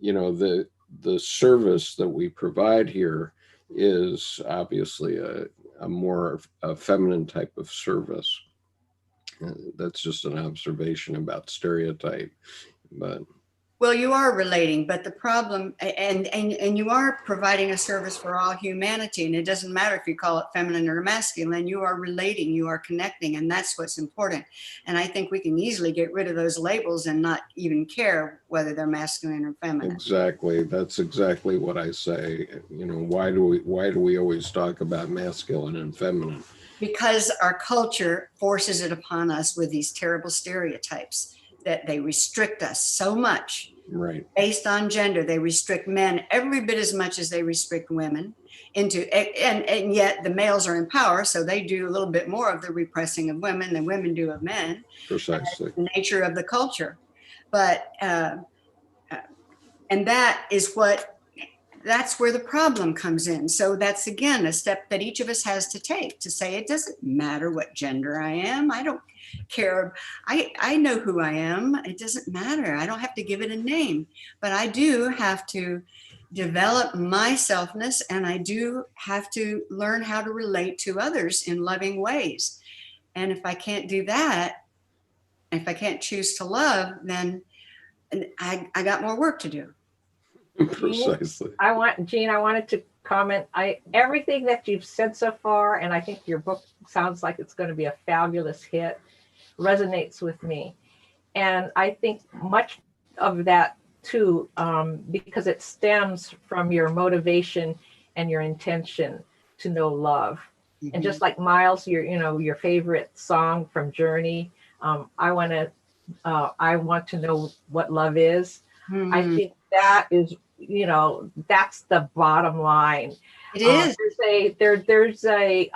you know, the service that we provide here is obviously a more a feminine type of service. That's just an observation about stereotype, but Well, you are relating, but the problem, and you are providing a service for all humanity, and it doesn't matter if you call it feminine or masculine, you are relating, you are connecting, and that's what's important. And I think we can easily get rid of those labels and not even care whether they're masculine or feminine. exactly, that's exactly what I say. You know, why do we always talk about masculine and feminine? Because our culture forces it upon us with these terrible stereotypes that they restrict us so much. Right. Based on gender, they restrict men every bit as much as they restrict women into, and yet the males are in power, so they do a little bit more of the repressing of women than women do of men. Precisely. The nature of the culture. But, and that is that's where the problem comes in. So that's, again, a step that each of us has to take to say, it doesn't matter what gender I am. I don't care. I know who I am. It doesn't matter. I don't have to give it a name, but I do have to develop my selfness, and I do have to learn how to relate to others in loving ways. And if I can't do that, if I can't choose to love, then I got more work to do. Precisely. Jean, I wanted to comment. Everything that you've said so far, and I think your book sounds like it's going to be a fabulous hit, resonates with me. And I think much of that too, because it stems from your motivation and your intention to know love. Mm-hmm. And just like Miles, your favorite song from Journey, I want to know what love is. Mm-hmm. I think that is, that's the bottom line. It is. There's a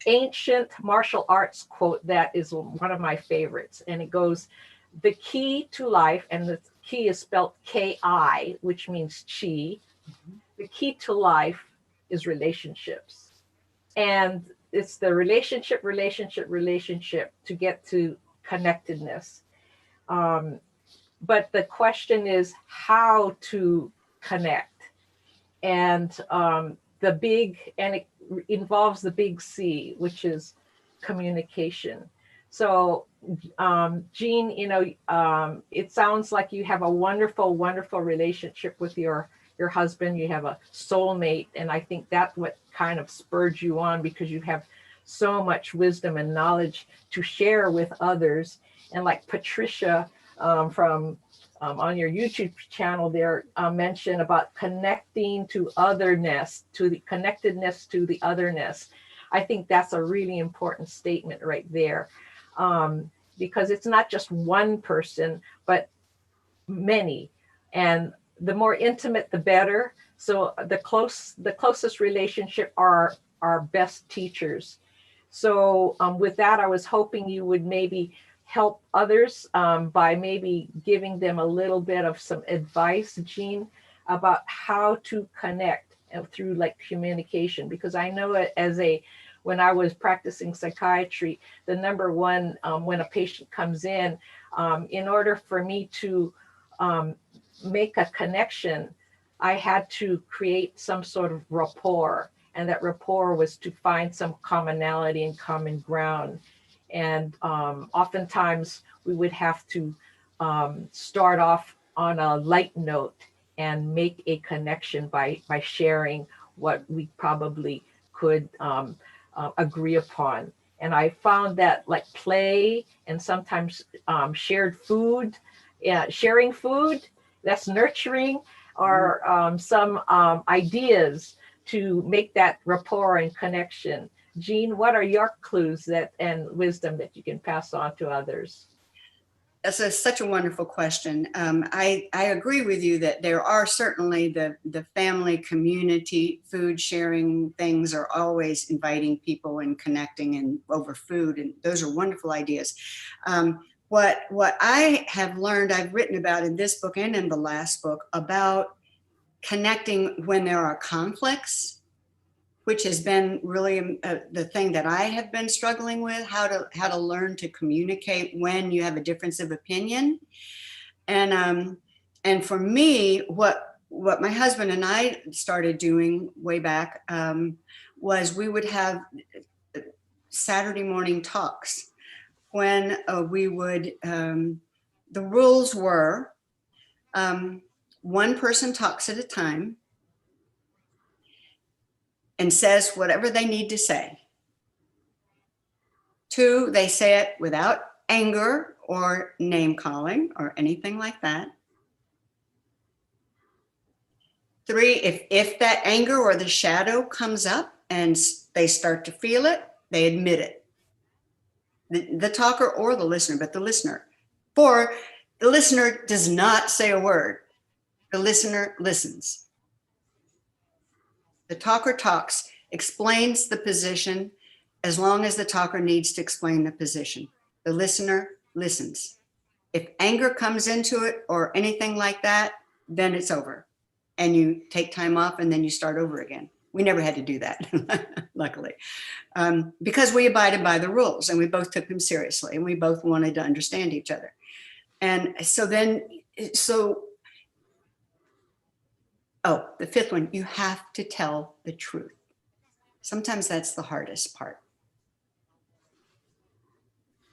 ancient martial arts quote that is one of my favorites, and it goes, "The key to life," and the key is spelled K-I, which means chi. Mm-hmm. The key to life is relationships, and it's the relationship to get to connectedness. But the question is how to connect, and it involves the big C, which is communication. So, Jean, it sounds like you have a wonderful, wonderful relationship with your husband. You have a soulmate, and I think that's what kind of spurred you on, because you have so much wisdom and knowledge to share with others. And like Patricia from on your YouTube channel there mentioned about connecting to otherness, to the connectedness to the otherness. I think that's a really important statement right there, because it's not just one person, but many. And the more intimate, the better. So the closest relationship are our best teachers. So with that, I was hoping you would maybe help others by maybe giving them a little bit of some advice, Jean, about how to connect through like communication. Because I know it when I was practicing psychiatry, the number one, when a patient comes in order for me to make a connection, I had to create some sort of rapport. And that rapport was to find some commonality and common ground. And oftentimes we would have to start off on a light note and make a connection by sharing what we probably could agree upon. And I found that like play and sometimes shared food, sharing food, that's nurturing, or some ideas to make that rapport and connection. Jean, what are your clues that and wisdom that you can pass on to others? That's such a wonderful question. I agree with you that there are certainly the family community food sharing things are always inviting people and connecting and over food, and those are wonderful ideas. What I have learned, I've written about in this book and in the last book about connecting when there are conflicts, which has been really the thing that I have been struggling with, how to learn to communicate when you have a difference of opinion. And for me, what my husband and I started doing way back was we would have Saturday morning talks when we would, the rules were one person talks at a time and says whatever they need to say. 2, they say it without anger or name calling or anything like that. 3, if that anger or the shadow comes up and they start to feel it, they admit it. The talker or the listener, but the listener. 4, the listener does not say a word. The listener listens. The talker talks, explains the position as long as the talker needs to explain the position. The listener listens. If anger comes into it or anything like that, then it's over. And you take time off and then you start over again. We never had to do that, luckily, because we abided by the rules and we both took them seriously and we both wanted to understand each other. And so then, the 5th one, you have to tell the truth. Sometimes that's the hardest part,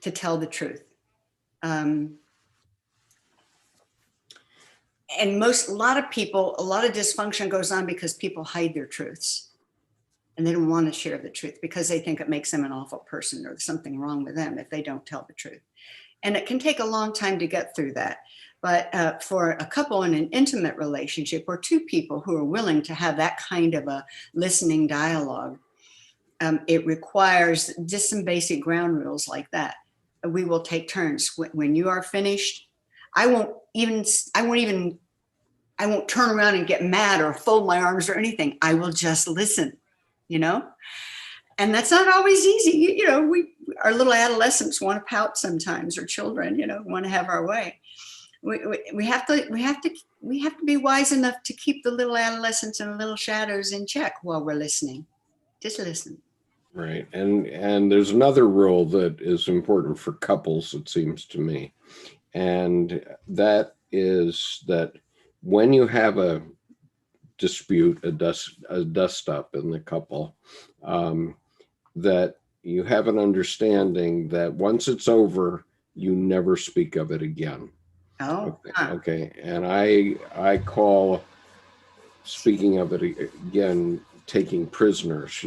to tell the truth. And a lot of dysfunction goes on because people hide their truths and they don't want to share the truth because they think it makes them an awful person or there's something wrong with them if they don't tell the truth. And it can take a long time to get through that. But for a couple in an intimate relationship or 2 people who are willing to have that kind of a listening dialogue, it requires just some basic ground rules like that. We will take turns. When you are finished, I won't turn around and get mad or fold my arms or anything. I will just listen, and that's not always easy. Our little adolescents want to pout sometimes, or children, want to have our way. We have to be wise enough to keep the little adolescents and little shadows in check while we're listening. Just listen. Right. And there's another rule that is important for couples, it seems to me. And that is that when you have a dispute, a dust up in the couple, that you have an understanding that once it's over, you never speak of it again. Oh. Okay. And I call speaking of it again, taking prisoners.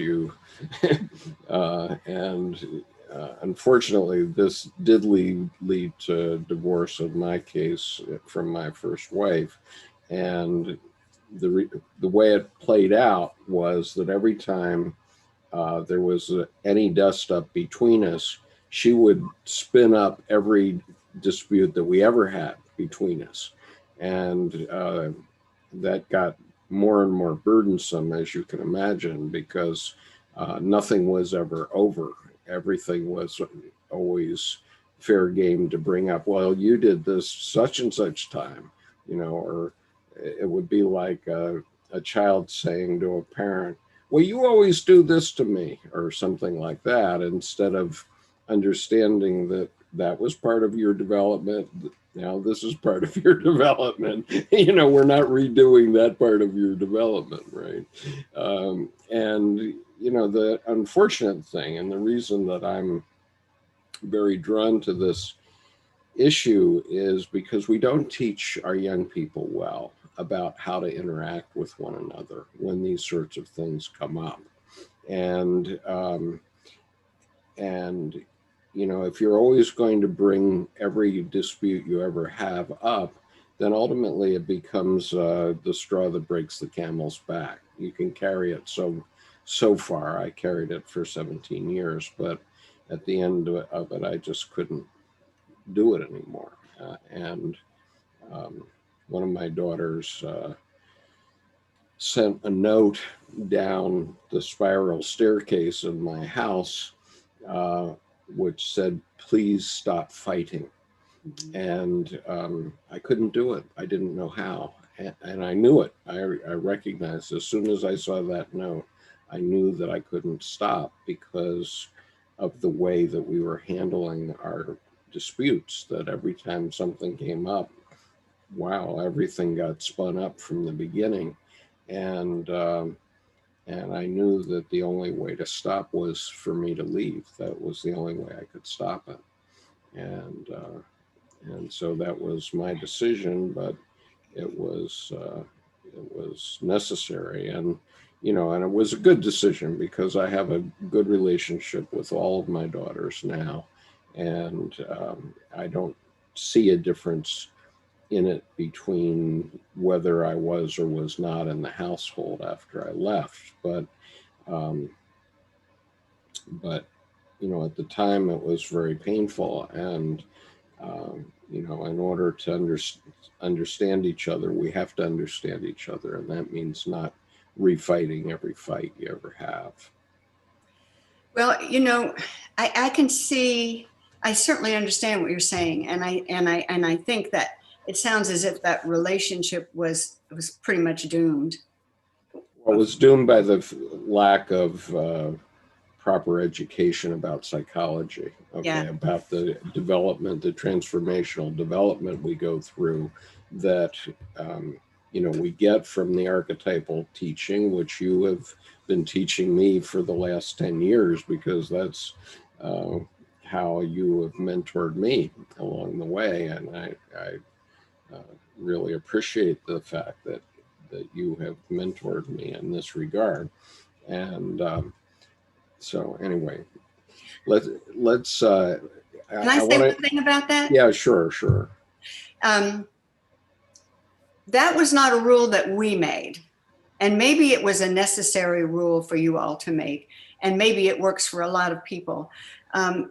Unfortunately, this did lead to divorce in my case from my first wife. And the way it played out was that every time there was any dust up between us, she would spin up every dispute that we ever had between us. And that got more and more burdensome, as you can imagine, because nothing was ever over. Everything was always fair game to bring up. Well, you did this such and such time, or it would be like a child saying to a parent, well, you always do this to me, or something like that, instead of understanding that that was part of your development. Now this is part of your development. We're not redoing that part of your development, right? The unfortunate thing, and the reason that I'm very drawn to this issue is because we don't teach our young people well about how to interact with one another when these sorts of things come up. And you know, if you're always going to bring every dispute you ever have up, then ultimately it becomes the straw that breaks the camel's back. You can carry it so far. I carried it for 17 years, but at the end of it, I just couldn't do it anymore. And one of my daughters sent a note down the spiral staircase in my house, which said, "Please stop fighting." And I couldn't do it. I didn't know how. And I knew it. I recognized as soon as I saw that note, I knew that I couldn't stop because of the way that we were handling our disputes, that every time something came up, wow, everything got spun up from the beginning. And I knew that the only way to stop was for me to leave. That was the only way I could stop it. And so that was my decision, but it was necessary. And you know, and it was a good decision because I have a good relationship with all of my daughters now, and I don't see a difference in it between whether I was or was not in the household after I left. But you know, at the time it was very painful, and you know, in order to understand each other, we have to understand each other, and that means not refighting every fight you ever have. Well, you know, I can see, I certainly understand what you're saying, and I think that it sounds as if that relationship was pretty much doomed. Well, it was doomed by the lack of proper education about psychology, okay, Yeah. about the development, the transformational development we go through that, you know, we get from the archetypal teaching, which you have been teaching me for the last 10 years, because that's how you have mentored me along the way. And I really appreciate the fact that you have mentored me in this regard. And so anyway, let's Can I say one thing about that? Yeah, sure. That was not a rule that we made. And maybe it was a necessary rule for you all to make. And maybe it works for a lot of people. I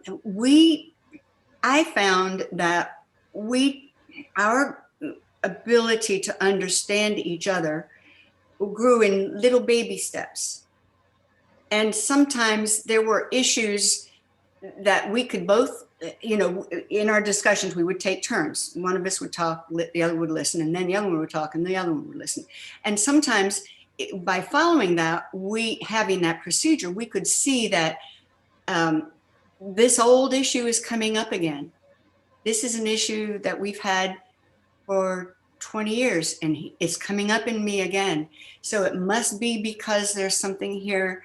found that our ability to understand each other grew in little baby steps. And sometimes there were issues that we could both, you know, in our discussions, we would take turns. One of us would talk, the other would listen, and then the other one would talk, and the other one would listen. And sometimes by following that, having that procedure, we could see that this old issue is coming up again. This is an issue that we've had for 20 years, and it's coming up in me again. So it must be because there's something here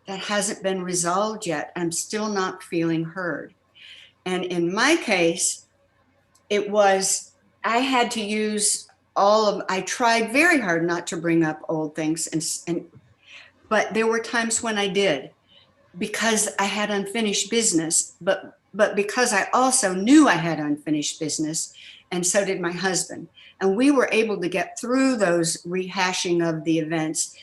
that hasn't been resolved yet. I'm still not feeling heard. And in my case, it was, I had to use I tried very hard not to bring up old things, but there were times when I did, because I had unfinished business, but because I also knew I had unfinished business, and so did my husband. And we were able to get through those rehashing of the events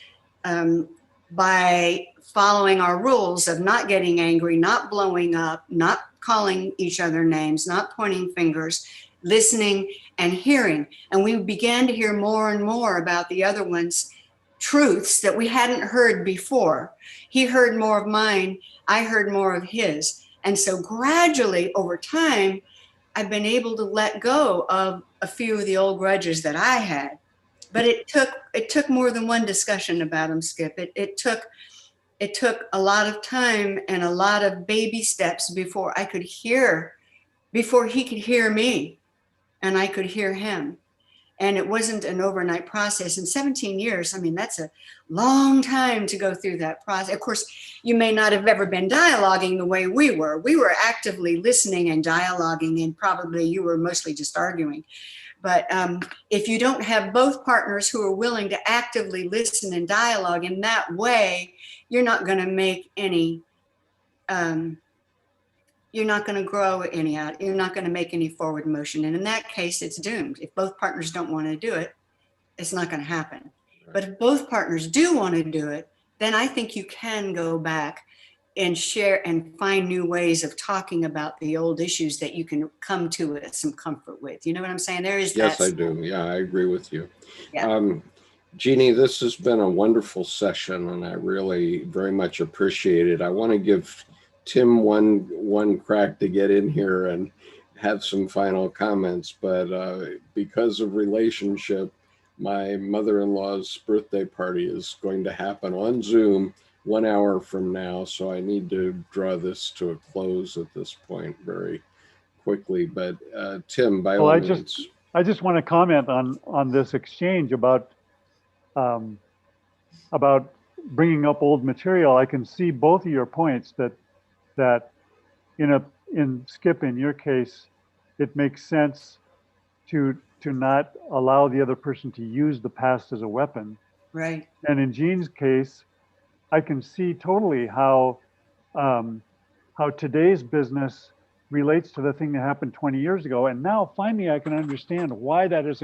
by following our rules of not getting angry, not blowing up, not calling each other names, not pointing fingers, listening and hearing. And we began to hear more and more about the other one's truths that we hadn't heard before. He heard more of mine, I heard more of his. And so gradually over time, I've been able to let go of a few of the old grudges that I had. But it took more than one discussion about them, Skip. It took a lot of time and a lot of baby steps before he could hear me and I could hear him. And it wasn't an overnight process. In 17 years, I mean, that's a long time to go through that process. Of course, you may not have ever been dialoguing the way we were. We were actively listening and dialoguing, and probably you were mostly just arguing. But if you don't have both partners who are willing to actively listen and dialogue in that way, you're not going to make any, you're not going to grow any out. You're not going to make any forward motion. And in that case, it's doomed. If both partners don't want to do it, it's not going to happen. But if both partners do want to do it, then I think you can go back and share and find new ways of talking about the old issues that you can come to some comfort with. You know what I'm saying? There is Yes, that. I do. Yeah, I agree with you. Yeah. Jeannie, this has been a wonderful session, and I really very much appreciate it. I want to give Tim one crack to get in here and have some final comments, but because of relationship, my mother-in-law's birthday party is going to happen on Zoom 1 hour from now, so I need to draw this to a close at this point very quickly. But Tim, by all means. I just want to comment on this exchange about bringing up old material. I can see both of your points that in Skip, in your case, it makes sense to not allow the other person to use the past as a weapon. Right. And in Jean's case, I can see totally how today's business relates to the thing that happened 20 years ago. And now finally I can understand why that is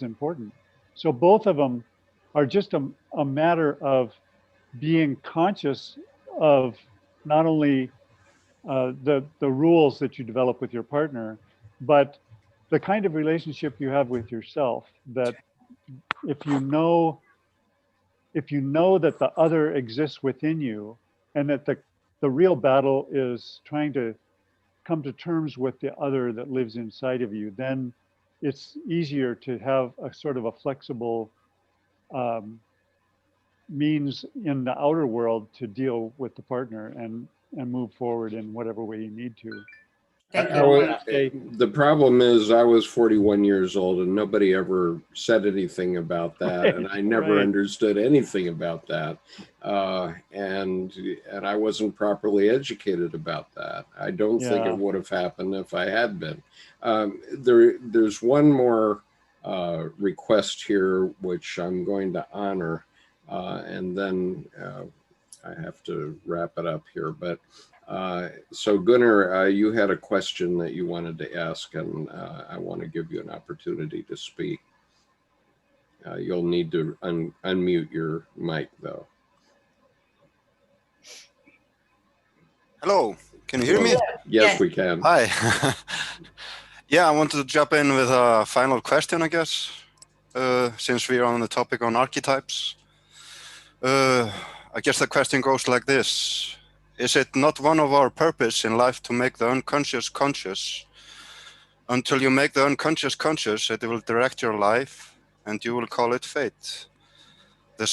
important. So both of them are just a matter of being conscious of not only the rules that you develop with your partner, but the kind of relationship you have with yourself. That if you know that the other exists within you, and that the real battle is trying to come to terms with the other that lives inside of you, then it's easier to have a sort of a flexible means in the outer world to deal with the partner and move forward in whatever way you need to. The problem is I was 41 years old and nobody ever said anything about that. Right, and I never understood anything about that. And I wasn't properly educated about that. I don't think it would have happened if I had been. There's one more request here, which I'm going to honor. And then I have to wrap it up here. But so Gunnar, you had a question that you wanted to ask, and I want to give you an opportunity to speak. You'll need to unmute your mic, though. Hello, can you hear me? Yes, we can. Hi. Yeah, I wanted to jump in with a final question, I guess, since we are on the topic on archetypes. I guess the question goes like this. Is it not one of our purpose in life to make the unconscious conscious? Until you make the unconscious conscious, it will direct your life and you will call it fate. The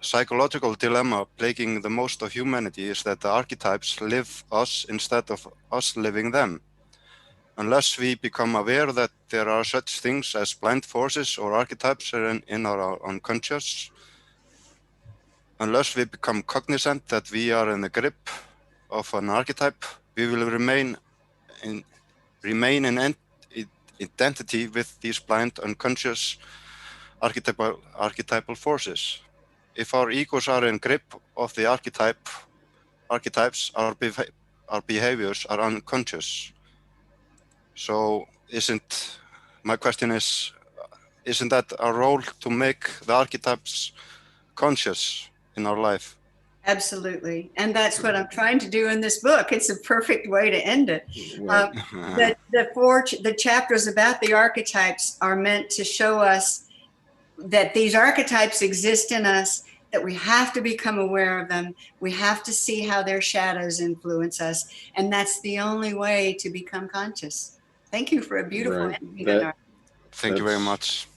psychological dilemma plaguing the most of humanity is that the archetypes live us instead of us living them. Unless we become aware that there are such things as blind forces or archetypes in our unconscious, unless we become cognizant that we are in the grip of an archetype, we will remain in identity with these blind, unconscious archetypal forces. If our egos are in grip of the archetypes, our behaviors are unconscious. So my question is, isn't that our role to make the archetypes conscious in our life? Absolutely. And that's what I'm trying to do in this book. It's a perfect way to end it. The chapters about the archetypes are meant to show us that these archetypes exist in us, that we have to become aware of them. We have to see how their shadows influence us. And that's the only way to become conscious. Thank you for a beautiful ending. Thank you very much.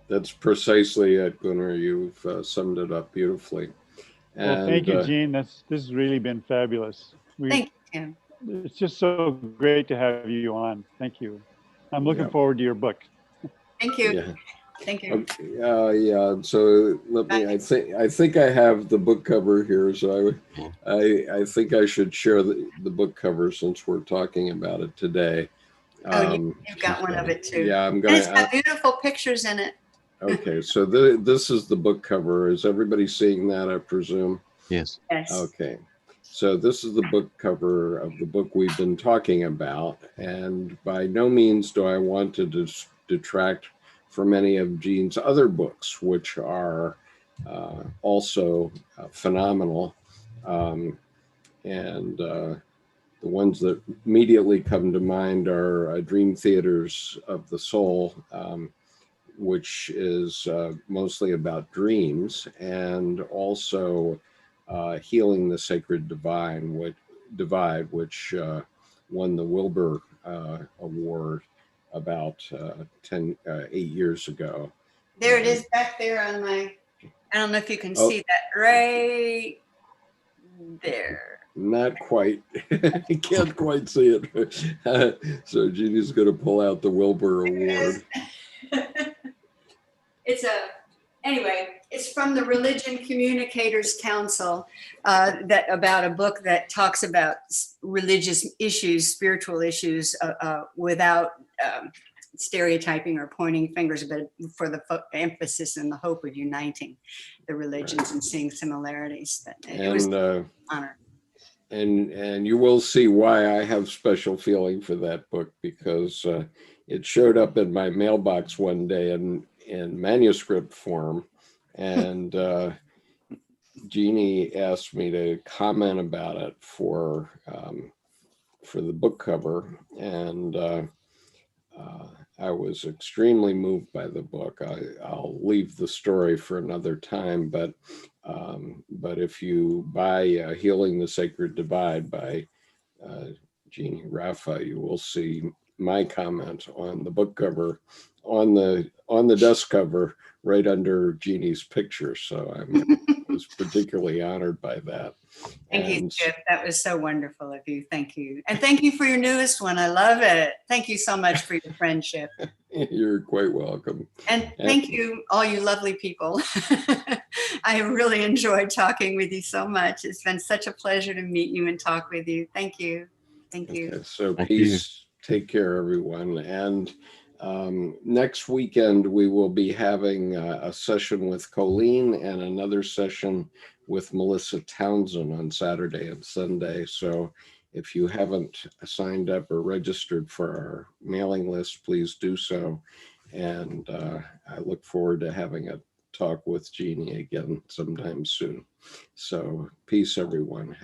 That's precisely it, Gunnar. You've summed it up beautifully. Well, thank you, Jean. This has really been fabulous. Thank you, Tim. It's just so great to have you on. Thank you. I'm looking forward to your book. Thank you. Yeah. Thank you. Okay, yeah. So let me. I think I have the book cover here. So I think I should share the book cover since we're talking about it today. You've got one of it too. Yeah, I'm And gonna. it's got beautiful pictures in it. Okay, so this is the book cover. Is everybody seeing that? I presume. Yes. Yes. Okay. So this is the book cover of the book we've been talking about, and by no means do I want to detract from any of Jean's other books, which are also phenomenal. And the ones that immediately come to mind are Dream Theaters of the Soul, which is mostly about dreams, and also Healing the Sacred Divide, which won the Wilbur Award about 8 years ago. There it is back there on my, I don't know if you can Oh. see that right there. Not quite. I can't quite see it. So Jeannie's going to pull out the Wilbur Award. Anyway, it's from the Religion Communicators Council that about a book that talks about religious issues, spiritual issues without stereotyping or pointing fingers, but for the emphasis and the hope of uniting the religions and seeing similarities. It was an honor. And you will see why I have special feeling for that book, because it showed up in my mailbox one day in manuscript form, and Jeannie asked me to comment about it for the book cover, and I was extremely moved by the book. I'll leave the story for another time, but if you buy Healing the Sacred Divide by Jeannie Raffa, you will see my comment on the book cover, on the dust cover, right under Jeannie's picture. So I was particularly honored by that. Thank you, Skip. That was so wonderful of you. Thank you. And thank you for your newest one. I love it. Thank you so much for your friendship. You're quite welcome. And thank you, all you lovely people. I really enjoyed talking with you so much. It's been such a pleasure to meet you and talk with you. Thank you. Thank you. Okay, so Thank peace. Take care, everyone. And next weekend, we will be having a session with Colleen and another session with Melissa Townsend on Saturday and Sunday. So if you haven't signed up or registered for our mailing list, please do so. And I look forward to having a talk with Jeannie again sometime soon. So peace, everyone.